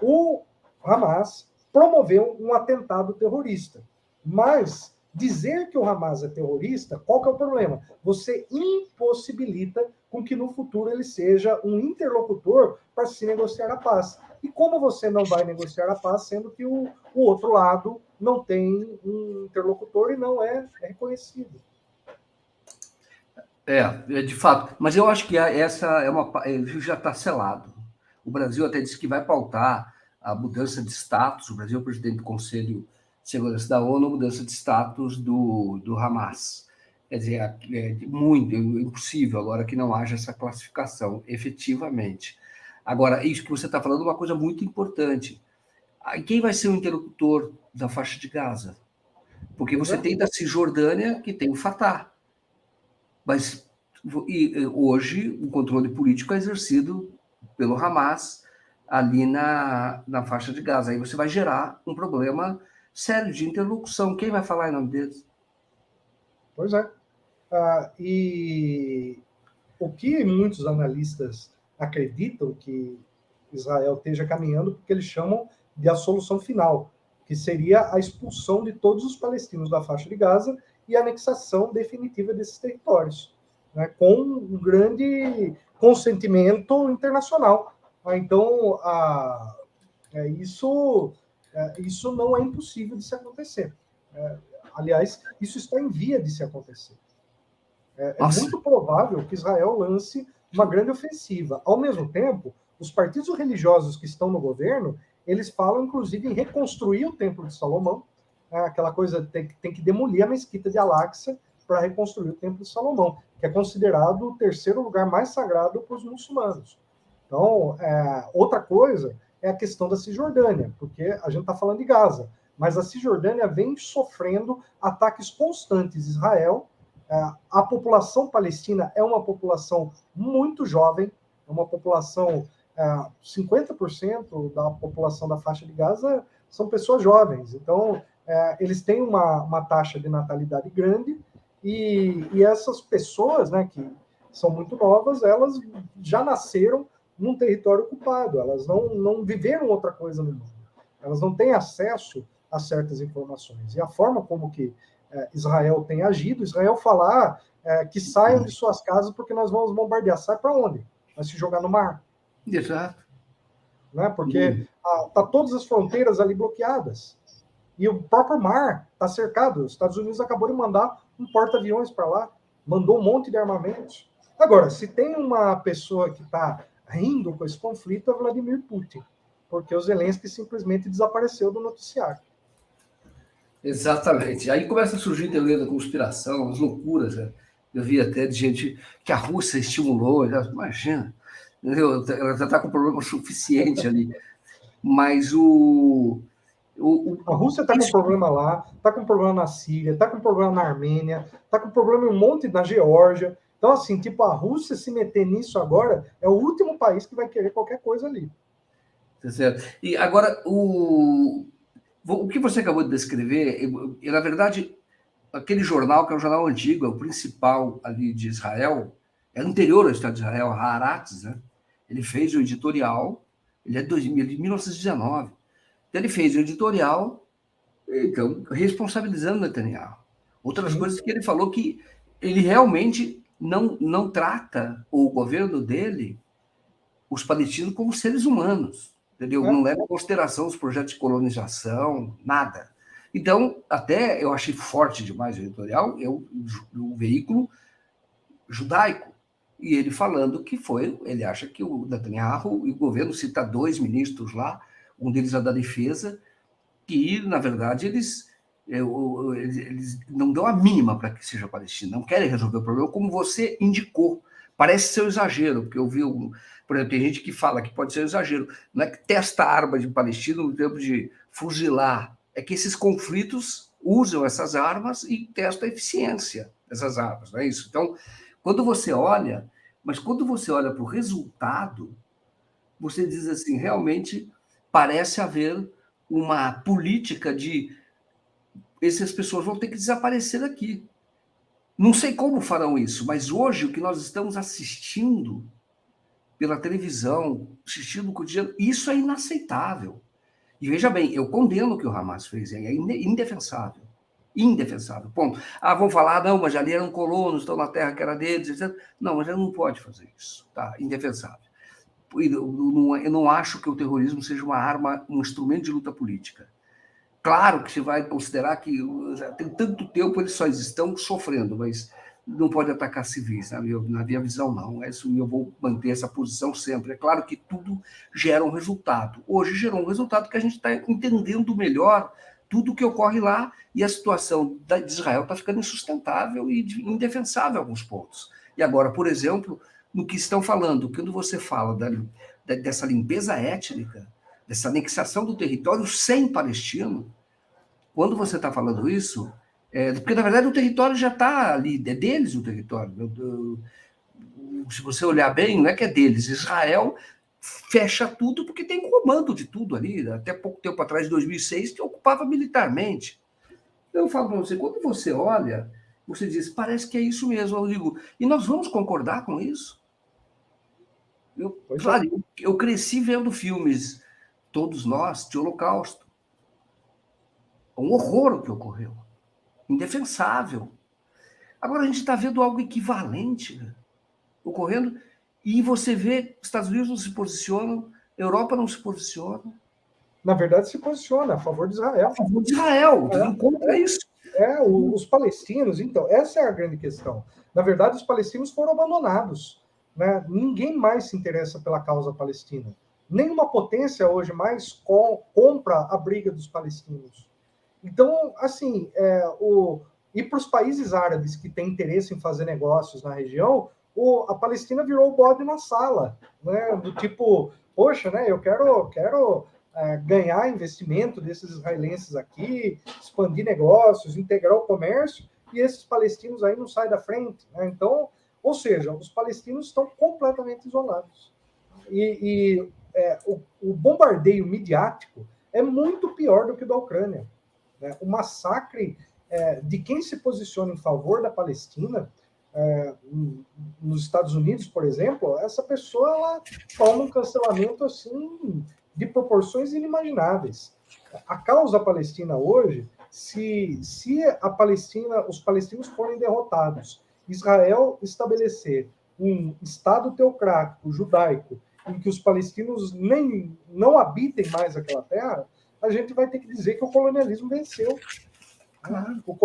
Speaker 2: o Hamas promoveu um atentado terrorista, mas dizer que o Hamas é terrorista, qual que é o problema? Você impossibilita com que no futuro ele seja um interlocutor para se negociar a paz. E como você não vai negociar a paz, sendo que o outro lado não tem um interlocutor e não é reconhecido?
Speaker 1: De fato. Mas eu acho que essa já está selado. O Brasil até disse que vai pautar a mudança de status. O Brasil é o presidente do Conselho de Segurança da ONU, mudança de status do Hamas. Quer dizer, é muito impossível agora que não haja essa classificação, efetivamente. Agora, isso que você está falando é uma coisa muito importante. Quem vai ser o interlocutor da faixa de Gaza? Porque você tem da Cisjordânia, que tem o Fatah. Mas hoje o controle político é exercido pelo Hamas ali na faixa de Gaza. Aí você vai gerar um problema sério de interlocução. Quem vai falar em nome deles?
Speaker 2: Pois é. E o que muitos analistas acreditam que Israel esteja caminhando, porque eles chamam de a solução final, que seria a expulsão de todos os palestinos da faixa de Gaza e a anexação definitiva desses territórios, né, com um grande consentimento internacional. Então, isso não é impossível de se acontecer. Aliás, isso está em via de se acontecer. É muito provável que Israel lance uma grande ofensiva. Ao mesmo tempo, os partidos religiosos que estão no governo, eles falam, inclusive, em reconstruir o Templo de Salomão, aquela coisa, tem que demolir a mesquita de Al-Aqsa para reconstruir o Templo de Salomão, que é considerado o terceiro lugar mais sagrado para os muçulmanos. Então, outra coisa é a questão da Cisjordânia, porque a gente está falando de Gaza, mas a Cisjordânia vem sofrendo ataques constantes de Israel. A população palestina é uma população muito jovem, é uma população, 50% da população da faixa de Gaza são pessoas jovens. Então, eles têm uma taxa de natalidade grande e essas pessoas, né, que são muito novas, elas já nasceram num território ocupado, elas não viveram outra coisa no mundo. Elas não têm acesso a certas informações. E a forma como que Israel tem agido, Israel falar que saiam de suas casas porque nós vamos bombardear. Sai para onde? Vai se jogar no mar.
Speaker 1: Exato.
Speaker 2: Né? Porque tá todas as fronteiras ali bloqueadas. E o próprio mar está cercado. Os Estados Unidos acabou de mandar um porta-aviões para lá, mandou um monte de armamentos. Agora, se tem uma pessoa que está rindo com esse conflito, é Vladimir Putin, porque o Zelensky simplesmente desapareceu do noticiário.
Speaker 1: Exatamente. Aí começa a surgir teoria da conspiração, as loucuras, né? Eu vi até de gente que a Rússia estimulou, imagina, entendeu? Ela já está com problema suficiente ali. Mas
Speaker 2: A Rússia está com problema lá, está com problema na Síria, está com problema na Armênia, está com problema em um monte na Geórgia. Então, assim, tipo, a Rússia se meter nisso agora é o último país que vai querer qualquer coisa ali.
Speaker 1: Tá certo. E agora, o que você acabou de descrever, na verdade, aquele jornal, que é um jornal antigo, é o principal ali de Israel, é anterior ao Estado de Israel, Haaretz, né? Ele fez o editorial, ele é de 1919. Então, ele fez o editorial, então, responsabilizando Netanyahu. Outras coisas que ele falou que ele realmente não trata o governo dele, os palestinos, como seres humanos, entendeu? Não leva em consideração os projetos de colonização, nada. Então, até eu achei forte demais o editorial, o veículo judaico, e ele falando que ele acha que o Netanyahu e o governo cita 2 ministros lá, um deles é da defesa, que, na verdade, eles não dão a mínima para que seja Palestina, não querem resolver o problema, como você indicou. Parece ser um exagero, porque eu vi, por exemplo, tem gente que fala que pode ser um exagero. Não é que testa arma de Palestina no tempo de fuzilar, é que esses conflitos usam essas armas e testam a eficiência dessas armas, não é isso? Então, quando você olha para o resultado, você diz assim, realmente parece haver uma política de essas pessoas vão ter que desaparecer daqui. Não sei como farão isso, mas hoje o que nós estamos assistindo pela televisão, assistindo o cotidiano, isso é inaceitável. E veja bem, eu condeno o que o Hamas fez, é indefensável. Indefensável, ponto. Vão falar, não, mas ali eram colonos, estão na terra que era deles, etc. Não, mas ele não pode fazer isso, tá? Indefensável. Eu não acho que o terrorismo seja uma arma, um instrumento de luta política. Claro que você vai considerar que tem tanto tempo eles só estão sofrendo, mas não pode atacar civis, na minha visão, não. Eu vou manter essa posição sempre. É claro que tudo gera um resultado. Hoje gerou um resultado que a gente está entendendo melhor tudo o que ocorre lá e a situação de Israel está ficando insustentável e indefensável em alguns pontos. E agora, por exemplo, no que estão falando, quando você fala dessa limpeza étnica, dessa anexação do território sem palestino, quando você está falando isso, porque na verdade o território já está ali, é deles o território. Se você olhar bem, não é que é deles. Israel fecha tudo porque tem comando de tudo ali. Até pouco tempo atrás, 2006, que ocupava militarmente. Eu falo para você, quando você olha, você diz, parece que é isso mesmo. Eu digo, e nós vamos concordar com isso? Claro, eu cresci vendo filmes, todos nós, de Holocausto. Um horror o que ocorreu. Indefensável. Agora a gente está vendo algo equivalente, né, ocorrendo, e você vê Estados Unidos não se posicionam, Europa não se posiciona.
Speaker 2: Na verdade, se posiciona a favor de Israel.
Speaker 1: A favor de Israel, contra isso.
Speaker 2: Os palestinos, então, essa é a grande questão. Na verdade, os palestinos foram abandonados. Né? Ninguém mais se interessa pela causa palestina. Nenhuma potência hoje mais compra a briga dos palestinos. Então, assim, e para os países árabes que têm interesse em fazer negócios na região, a Palestina virou o bode na sala, né? Do tipo, poxa, né? Eu quero ganhar investimento desses israelenses aqui, expandir negócios, integrar o comércio, e esses palestinos aí não saem da frente. Né? Então, ou seja, os palestinos estão completamente isolados. O bombardeio midiático é muito pior do que o da Ucrânia. Né? O massacre de quem se posiciona em favor da Palestina, nos Estados Unidos, por exemplo, essa pessoa ela toma um cancelamento assim de proporções inimagináveis. A causa palestina hoje, se os palestinos forem derrotados, Israel estabelecer um Estado teocrático, judaico, em que os palestinos não habitem mais aquela terra, a gente vai ter que dizer que o colonialismo venceu. O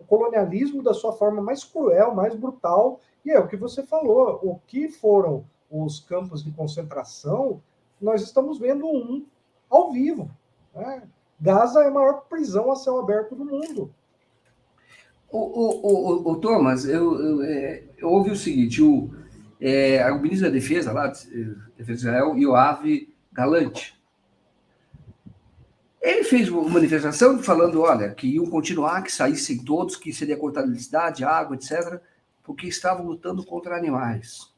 Speaker 2: colonialismo da sua forma mais cruel, mais brutal, e é o que você falou, o que foram os campos de concentração, nós estamos vendo um ao vivo. Né? Gaza é a maior prisão a céu aberto do mundo.
Speaker 1: O Thomas, eu ouvi o seguinte: o ministro da Defesa lá, Defesa de Israel, Yoav Galante, ele fez uma manifestação falando, olha, que iam continuar, que saíssem todos, que seria cortada a eletricidade, água, etc., porque estavam lutando contra animais.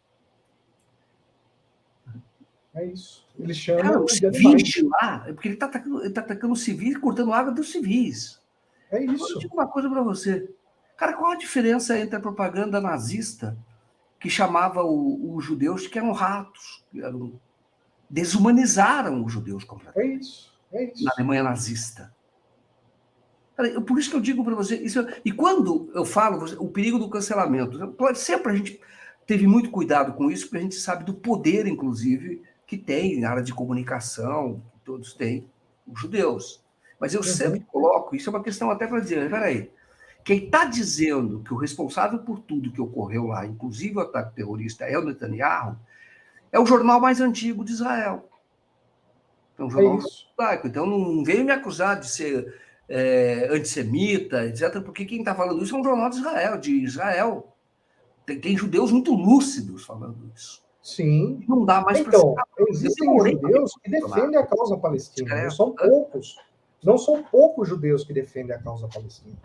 Speaker 2: É isso. Eles
Speaker 1: Cara,
Speaker 2: chamam
Speaker 1: os
Speaker 2: de
Speaker 1: civis
Speaker 2: animais.
Speaker 1: de lá, porque ele tá atacando os civis, cortando água dos civis.
Speaker 2: É
Speaker 1: Agora eu
Speaker 2: isso.
Speaker 1: digo uma coisa para você. Cara, qual a diferença entre a propaganda nazista, que chamava os judeus que eram ratos, desumanizaram os judeus
Speaker 2: É
Speaker 1: completamente,
Speaker 2: isso. É
Speaker 1: na
Speaker 2: isso.
Speaker 1: Alemanha nazista? Cara, por isso que eu digo para você, e quando eu falo o perigo do cancelamento, sempre a gente teve muito cuidado com isso, porque a gente sabe do poder, inclusive, que tem na área de comunicação, que todos têm, os judeus. Mas eu sempre
Speaker 2: Uhum.
Speaker 1: coloco, isso é uma questão até para dizer, peraí, quem está dizendo que o responsável por tudo que ocorreu lá, inclusive o ataque terrorista, é o Netanyahu, é o jornal mais antigo de Israel. É um
Speaker 2: É
Speaker 1: jornal
Speaker 2: isso.
Speaker 1: judaico. Então não veio me acusar de ser antissemita, etc., porque quem está falando isso é um jornal de Israel, Tem judeus muito lúcidos falando isso.
Speaker 2: Sim.
Speaker 1: E não dá mais para
Speaker 2: Então,
Speaker 1: citar. Eu
Speaker 2: existem
Speaker 1: demorei para me
Speaker 2: judeus que
Speaker 1: posicionar.
Speaker 2: defendem a causa palestina. Não
Speaker 1: Discreto.
Speaker 2: são poucos. Não são poucos judeus que defendem a causa palestina.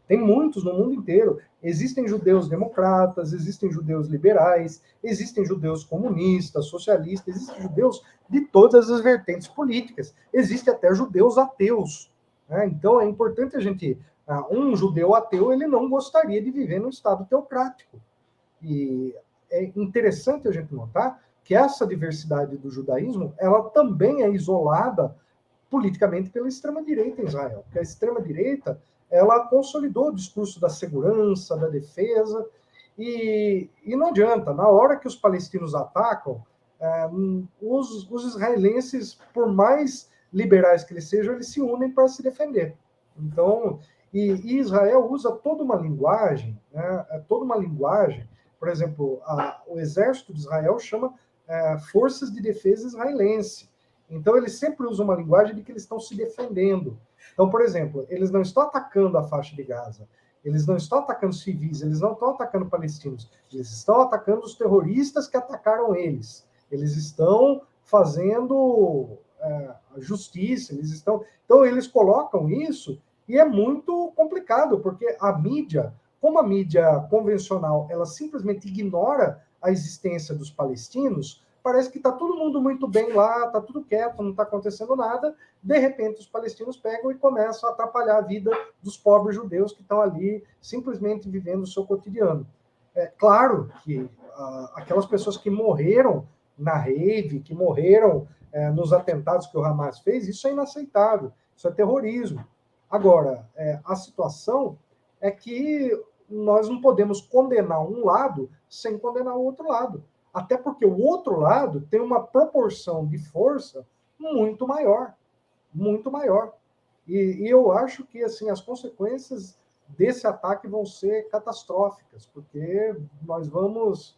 Speaker 2: Tem muitos no mundo inteiro. Existem judeus democratas, existem judeus liberais, existem judeus comunistas, socialistas, existem judeus de todas as vertentes políticas. Existe até judeus ateus. Né? Então é importante a gente. Um judeu ateu ele não gostaria de viver num estado teocrático. E é interessante a gente notar que essa diversidade do judaísmo ela também é isolada politicamente pela extrema-direita em Israel. Porque a extrema-direita ela consolidou o discurso da segurança, da defesa, e não adianta. Na hora que os palestinos atacam, os israelenses, por mais liberais que eles sejam, eles se unem para se defender. Então, e Israel usa toda uma linguagem, né, toda uma linguagem. Por exemplo, o exército de Israel chama Forças de Defesa Israelense. Então, eles sempre usam uma linguagem de que eles estão se defendendo. Então, por exemplo, eles não estão atacando a faixa de Gaza, eles não estão atacando civis, eles não estão atacando palestinos, eles estão atacando os terroristas que atacaram eles. Eles estão fazendo justiça, eles estão. Então, eles colocam isso e é muito complicado, porque a mídia, como a mídia convencional, ela simplesmente ignora a existência dos palestinos, parece que está todo mundo muito bem lá, está tudo quieto, não está acontecendo nada. De repente, os palestinos pegam e começam a atrapalhar a vida dos pobres judeus que estão ali simplesmente vivendo o seu cotidiano. É claro que aquelas pessoas que morreram na rave, que morreram nos atentados que o Hamas fez, isso é inaceitável, isso é terrorismo. Agora, a situação é que nós não podemos condenar um lado sem condenar o outro lado. Até porque o outro lado tem uma proporção de força muito maior, muito maior. E eu acho que assim as consequências desse ataque vão ser catastróficas, porque nós vamos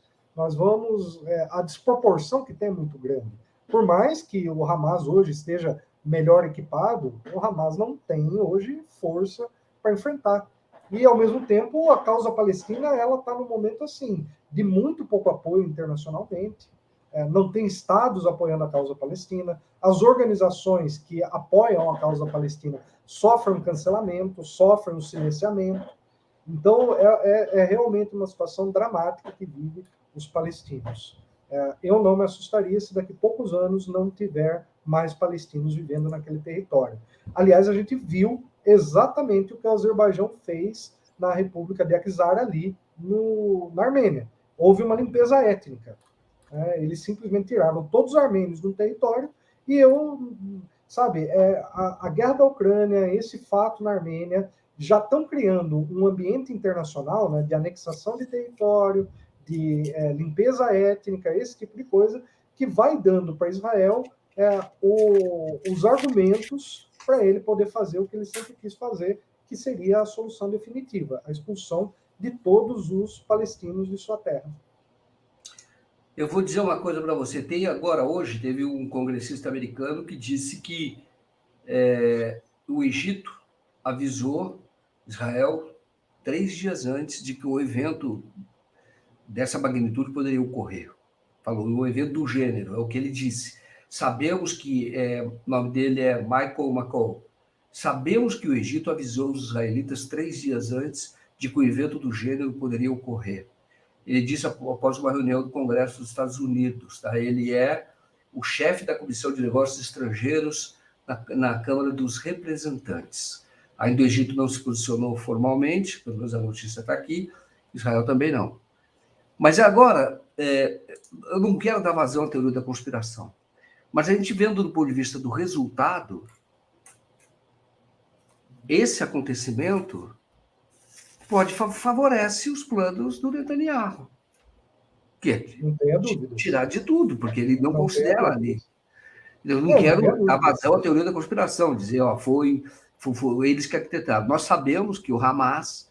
Speaker 2: a desproporção que tem é muito grande. Por mais que o Hamas hoje esteja melhor equipado, o Hamas não tem hoje força para enfrentar. E ao mesmo tempo a causa palestina ela está no momento assim de muito pouco apoio internacionalmente. Não tem estados apoiando a causa palestina. As organizações que apoiam a causa palestina sofrem um cancelamento, sofrem um silenciamento. Então, é realmente uma situação dramática que vive os palestinos. Eu não me assustaria se daqui a poucos anos não tiver mais palestinos vivendo naquele território. Aliás, a gente viu exatamente o que o Azerbaijão fez na República de Aksar ali na Armênia. Houve uma limpeza étnica. Eles simplesmente tiraram todos os armênios do território e sabe, a guerra da Ucrânia, esse fato na Armênia, já estão criando um ambiente internacional, né, de anexação de território, de limpeza étnica, esse tipo de coisa, que vai dando para Israel os argumentos para ele poder fazer o que ele sempre quis fazer, que seria a solução definitiva, a expulsão de todos os palestinos de sua terra.
Speaker 1: Eu vou dizer uma coisa para você. Hoje, teve um congressista americano que disse que o Egito avisou Israel 3 dias antes de que o evento dessa magnitude poderia ocorrer. Falou, o evento do gênero, é o que ele disse. Sabemos que, o nome dele é Michael McCall, sabemos que o Egito avisou os israelitas 3 dias antes de que o evento do gênero poderia ocorrer. Ele disse após uma reunião do Congresso dos Estados Unidos. Tá? Ele é o chefe da Comissão de Negócios Estrangeiros na Câmara dos Representantes. Ainda o Egito não se posicionou formalmente, pelo menos a notícia está aqui, Israel também não. Mas agora, eu não quero dar vazão à teoria da conspiração, mas a gente vendo do ponto de vista do resultado, esse acontecimento favorece os planos do Netanyahu, que é tirar de tudo, porque ele não considera ali. Eu não quero dar vazão à teoria da conspiração, dizer, foi eles que arquitetaram. Nós sabemos que o Hamas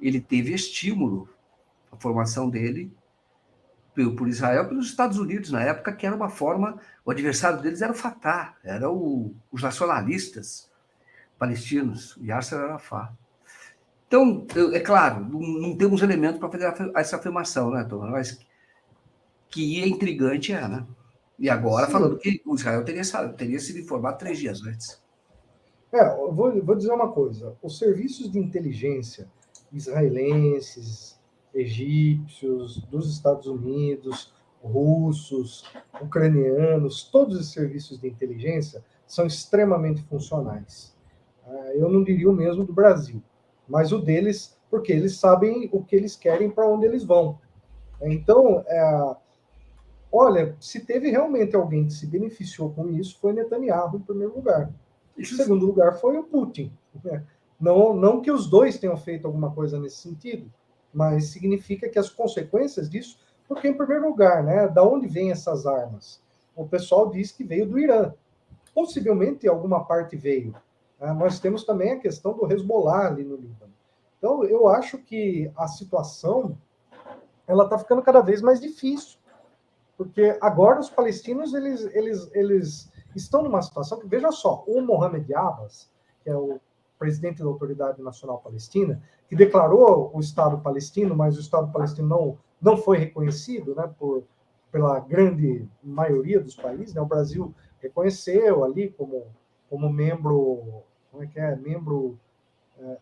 Speaker 1: ele teve estímulo, a formação dele, por Israel, pelos Estados Unidos, na época, que era uma forma, o adversário deles era o Fatah, eram os nacionalistas palestinos, Yasser Arafat. Então, é claro, não temos elementos para fazer essa afirmação, né, Tom? Mas que é intrigante, né? E agora, sim, falando que o Israel teria sido informado 3 dias antes.
Speaker 2: Eu vou dizer uma coisa. Os serviços de inteligência israelenses, egípcios, dos Estados Unidos, russos, ucranianos, todos os serviços de inteligência são extremamente funcionais. Eu não diria o mesmo do Brasil, mas o deles, porque eles sabem o que eles querem para onde eles vão. Então, olha, se teve realmente alguém que se beneficiou com isso, foi Netanyahu, em primeiro lugar. Em segundo lugar, foi o Putin. Não que os dois tenham feito alguma coisa nesse sentido, mas significa que as consequências disso, porque, em primeiro lugar, né, da onde vêm essas armas? O pessoal diz que veio do Irã. Possivelmente, alguma parte veio. Nós temos também a questão do Hezbollah ali no Líbano. Então, eu acho que a situação ela está ficando cada vez mais difícil, porque agora os palestinos eles estão numa situação que, veja só, o Mohamed Abbas, que é o presidente da Autoridade Nacional Palestina, que declarou o Estado palestino, mas o Estado palestino não foi reconhecido, né, pela grande maioria dos países, né? O Brasil reconheceu ali como membro, membro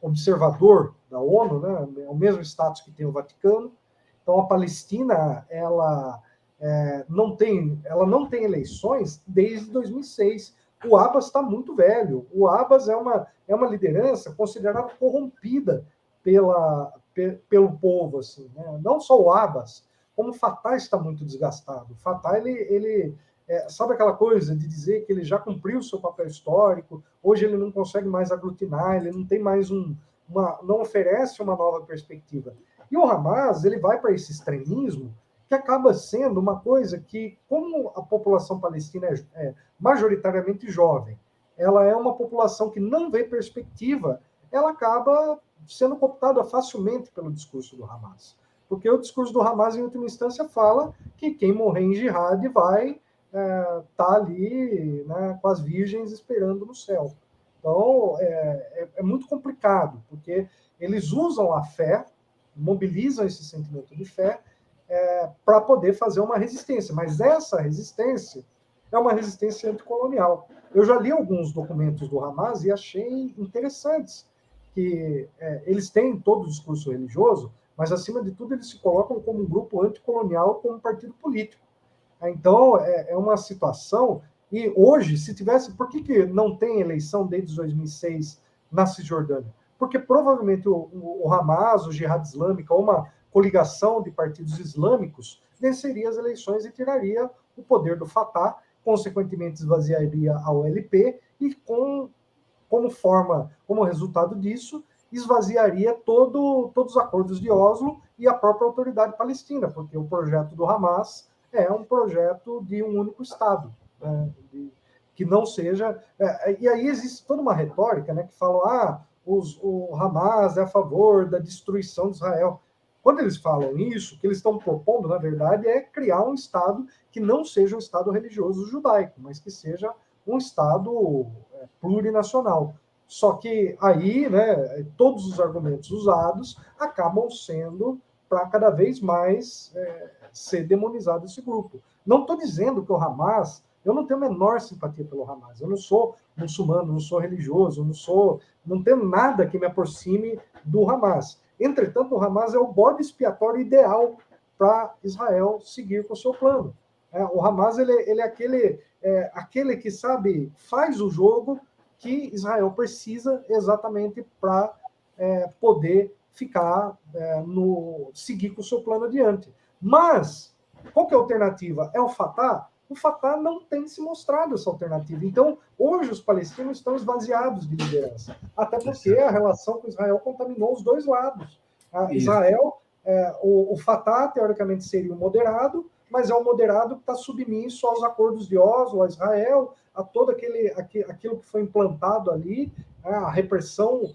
Speaker 2: observador da ONU, né? É o mesmo status que tem o Vaticano. Então a Palestina ela não tem eleições desde 2006. O Abbas está muito velho. O Abbas é uma liderança considerada corrompida pelo povo, assim, né? Não só o Abbas, como o Fatah está muito desgastado. O Fatah ele sabe aquela coisa de dizer que ele já cumpriu o seu papel histórico, hoje ele não consegue mais aglutinar, ele não tem mais não oferece uma nova perspectiva. E o Hamas ele vai para esse extremismo que acaba sendo uma coisa que, como a população palestina é majoritariamente jovem, ela é uma população que não vê perspectiva, ela acaba sendo cooptada facilmente pelo discurso do Hamas. Porque o discurso do Hamas, em última instância, fala que quem morrer em jihad vai estar ali, né, com as virgens esperando no céu. Então, é muito complicado, porque eles usam a fé, mobilizam esse sentimento de fé, para poder fazer uma resistência. Mas essa resistência é uma resistência anticolonial. Eu já li alguns documentos do Hamas e achei interessantes que eles têm todo o discurso religioso, mas, acima de tudo, eles se colocam como um grupo anticolonial, como um partido político. Então, é uma situação... E hoje, se tivesse... Por que não tem eleição desde 2006 na Cisjordânia? Porque provavelmente o Hamas, o Jihad Islâmica, ou uma coligação de partidos islâmicos venceria as eleições e tiraria o poder do Fatah, consequentemente esvaziaria a OLP e como resultado disso, esvaziaria todos os acordos de Oslo e a própria autoridade palestina, porque o projeto do Hamas é um projeto de um único Estado, né, que não seja... e aí existe toda uma retórica, né, que fala, o Hamas é a favor da destruição de Israel. Quando eles falam isso, o que eles estão propondo, na verdade, é criar um Estado que não seja um Estado religioso judaico, mas que seja um Estado plurinacional. Só que aí, né, todos os argumentos usados acabam sendo para cada vez mais ser demonizado esse grupo. Não estou dizendo que o Hamas, eu não tenho a menor simpatia pelo Hamas, eu não sou muçulmano, não sou religioso, não tenho nada que me aproxime do Hamas. Entretanto, o Hamas é o bode expiatório ideal para Israel seguir com o seu plano. O Hamas ele é aquele que, sabe, faz o jogo que Israel precisa exatamente para poder ficar seguir com o seu plano adiante. Mas qual que é a alternativa? É o Fatah? O Fatah não tem se mostrado essa alternativa. Então, hoje os palestinos estão esvaziados de liderança, até porque a relação com Israel contaminou os dois lados. Israel, o Fatah, teoricamente, seria o moderado, mas é um moderado que está submisso aos acordos de Oslo, a Israel, a todo aquilo que foi implantado ali, a repressão,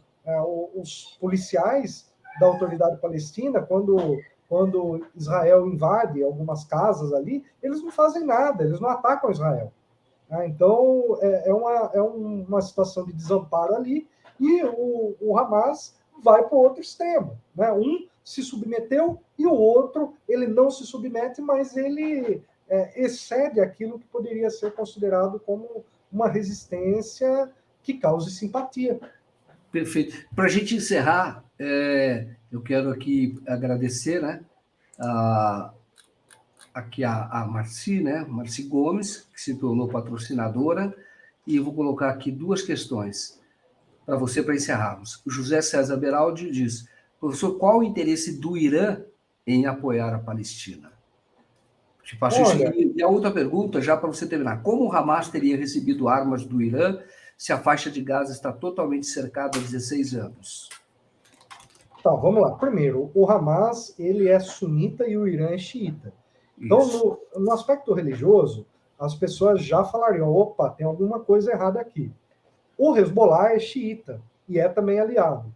Speaker 2: os policiais da autoridade palestina, quando Israel invade algumas casas ali, eles não fazem nada, eles não atacam Israel. Então, é uma situação de desamparo ali, e o Hamas vai para o outro extremo. Né? Um se submeteu e o outro, ele não se submete, mas ele excede aquilo que poderia ser considerado como uma resistência que cause simpatia.
Speaker 1: Perfeito. Para a gente encerrar, eu quero aqui agradecer, né, aqui a Marci, né, Marci Gomes, que se tornou patrocinadora, e eu vou colocar aqui duas questões para você, para encerrarmos. O José César Beraldi diz: professor, qual o interesse do Irã em apoiar a Palestina? Te passo isso. E a outra pergunta, já para você terminar: como o Hamas teria recebido armas do Irã se a faixa de Gaza está totalmente cercada há 16 anos?
Speaker 2: Então, vamos lá. Primeiro, o Hamas ele é sunita e o Irã é xiita. Então, no aspecto religioso, as pessoas já falariam: opa, tem alguma coisa errada aqui. O Hezbollah é xiita e é também aliado.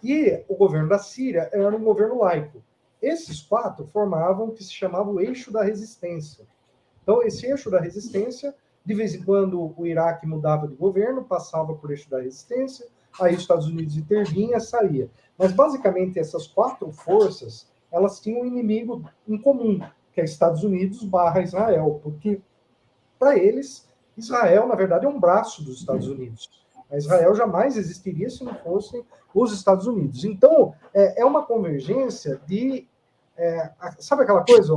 Speaker 2: E o governo da Síria era um governo laico. Esses quatro formavam o que se chamava o eixo da resistência. Então, esse eixo da resistência, de vez em quando o Iraque mudava de governo, passava por eixo da resistência, aí os Estados Unidos intervinha, saía. Mas, basicamente, essas quatro forças, elas tinham um inimigo em comum, que é Estados Unidos / Israel, porque, para eles, Israel, na verdade, é um braço dos Estados Unidos. A Israel jamais existiria se não fossem os Estados Unidos. Então, é uma convergência de... sabe aquela coisa?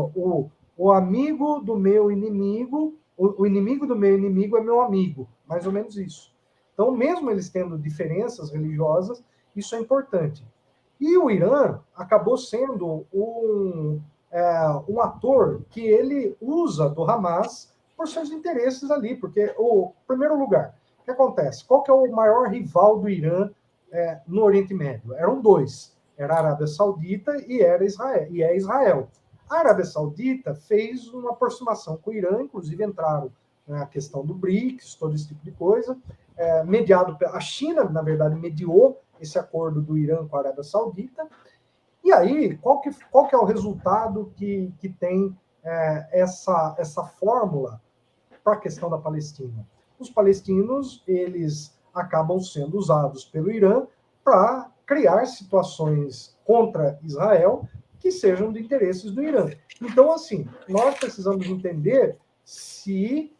Speaker 2: O amigo do meu inimigo, o inimigo do meu inimigo é meu amigo. Mais ou menos isso. Então, mesmo eles tendo diferenças religiosas, isso é importante. E o Irã acabou sendo um ator que ele usa do Hamas por seus interesses ali, porque, em primeiro lugar, o que acontece? Qual que é o maior rival do Irã no Oriente Médio? Eram dois, era a Arábia Saudita e é Israel. A Arábia Saudita fez uma aproximação com o Irã, inclusive entraram na questão do BRICS, todo esse tipo de coisa, mediado a China, na verdade, mediou esse acordo do Irã com a Arábia Saudita. E aí, qual que é o resultado que tem essa fórmula para a questão da Palestina? Os palestinos, eles acabam sendo usados pelo Irã para criar situações contra Israel que sejam de interesses do Irã. Então, assim, nós precisamos entender se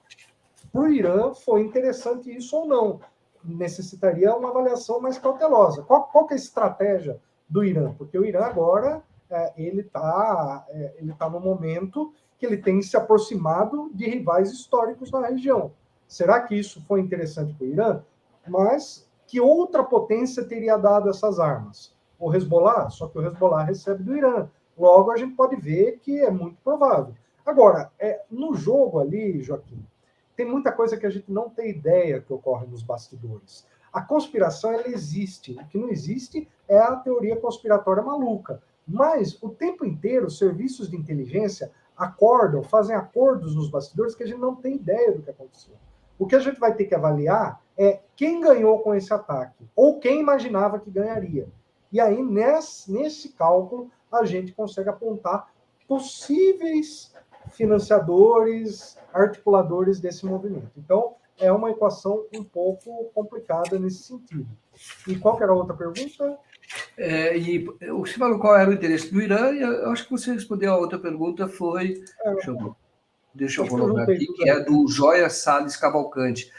Speaker 2: para o Irã foi interessante isso ou não. Necessitaria uma avaliação mais cautelosa. Qual que é a estratégia do Irã? Porque o Irã agora ele está no momento que ele tem se aproximado de rivais históricos na região. Será que isso foi interessante para o Irã? Mas que outra potência teria dado essas armas? O Hezbollah? Só que o Hezbollah recebe do Irã. Logo, a gente pode ver que é muito provável. Agora, no jogo ali, Joaquim, tem muita coisa que a gente não tem ideia que ocorre nos bastidores. A conspiração, ela existe. O que não existe é a teoria conspiratória maluca. Mas, o tempo inteiro, os serviços de inteligência acordam, fazem acordos nos bastidores que a gente não tem ideia do que aconteceu. O que a gente vai ter que avaliar é quem ganhou com esse ataque, ou quem imaginava que ganharia. E aí, nesse cálculo, a gente consegue apontar possíveis financiadores, articuladores desse movimento. Então, é uma equação um pouco complicada nesse sentido. E qual que era a outra pergunta?
Speaker 1: E você falou qual era o interesse do Irã, e eu acho que você respondeu a outra pergunta, foi... Deixa eu
Speaker 2: Acho que eu
Speaker 1: colocar
Speaker 2: juntei
Speaker 1: aqui,
Speaker 2: tudo
Speaker 1: que
Speaker 2: aí.
Speaker 1: é do Joia Salles Cavalcante.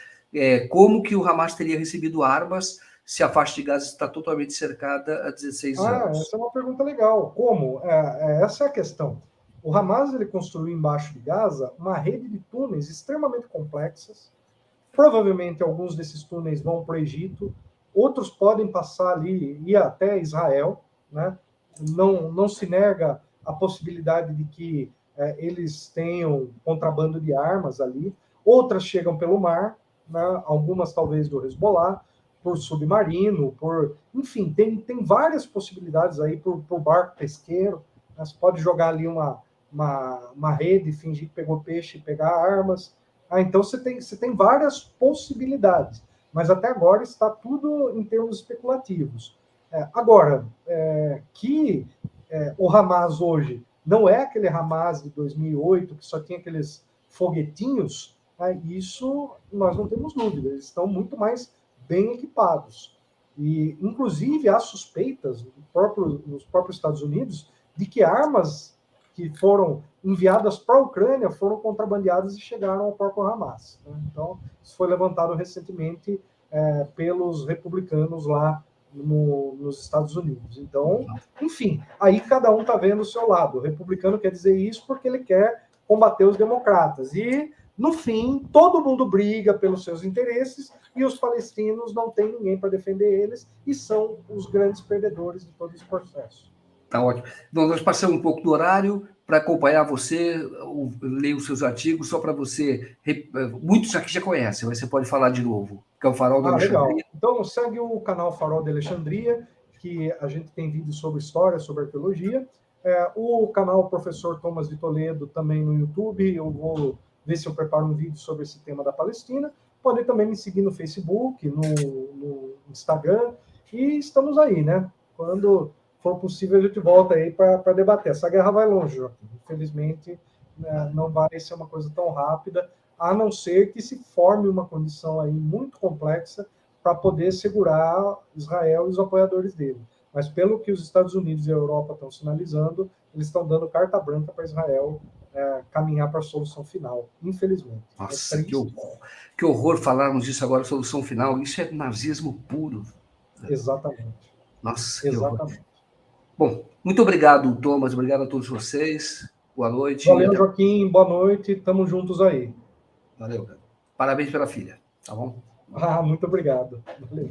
Speaker 1: Como que o Hamas teria recebido armas se a faixa de Gaza está totalmente cercada há 16 anos?
Speaker 2: Essa é uma pergunta legal. Como? Essa é a questão. O Hamas ele construiu embaixo de Gaza uma rede de túneis extremamente complexas. Provavelmente alguns desses túneis vão para o Egito, outros podem passar ali e ir até Israel, né? Não se nega a possibilidade de que eles tenham contrabando de armas ali. Outras chegam pelo mar, né? Algumas talvez do Hezbollah, por submarino, enfim, tem várias possibilidades aí por barco pesqueiro. Né? Você pode jogar ali uma rede, fingir que pegou peixe e pegar armas. Então você tem várias possibilidades, mas até agora está tudo em termos especulativos. Agora, o Hamas hoje não é aquele Hamas de 2008 que só tinha aqueles foguetinhos, isso nós não temos dúvida, eles estão muito mais bem equipados. E, inclusive, há suspeitas nos próprios Estados Unidos de que armas que foram enviadas para a Ucrânia foram contrabandeadas e chegaram ao próprio Hamas. Né? Então, isso foi levantado recentemente pelos republicanos lá nos Estados Unidos. Então, enfim, aí cada um está vendo o seu lado. O republicano quer dizer isso porque ele quer combater os democratas. E, no fim, todo mundo briga pelos seus interesses e os palestinos não têm ninguém para defender eles e são os grandes perdedores de todo esse processo.
Speaker 1: Tá ótimo. Então, nós passamos um pouco do horário para acompanhar você, ler os seus artigos, só para você... Muitos aqui já conhecem, mas você pode falar de novo, que é o Farol da Alexandria.
Speaker 2: Legal. Então, segue o canal Farol de Alexandria, que a gente tem vídeos sobre história, sobre arqueologia. O canal Professor Thomas de Toledo, também no YouTube. Eu vou ver se eu preparo um vídeo sobre esse tema da Palestina. Podem também me seguir no Facebook, no Instagram. E estamos aí, né? Quando for possível, a gente volta aí para debater. Essa guerra vai longe, Joaquim. Infelizmente, não vai ser uma coisa tão rápida, a não ser que se forme uma condição aí muito complexa para poder segurar Israel e os apoiadores dele. Mas pelo que os Estados Unidos e a Europa estão sinalizando, eles estão dando carta branca para Israel caminhar para a solução final, infelizmente.
Speaker 1: Nossa, que horror falarmos disso agora, solução final. Isso é nazismo puro.
Speaker 2: Exatamente.
Speaker 1: Nossa, exatamente. Que horror. Bom, muito obrigado, Thomas. Obrigado a todos vocês. Boa noite.
Speaker 2: Valeu, Joaquim. Boa noite. Estamos juntos aí.
Speaker 1: Valeu. Parabéns pela filha. Tá bom?
Speaker 2: Muito obrigado. Valeu.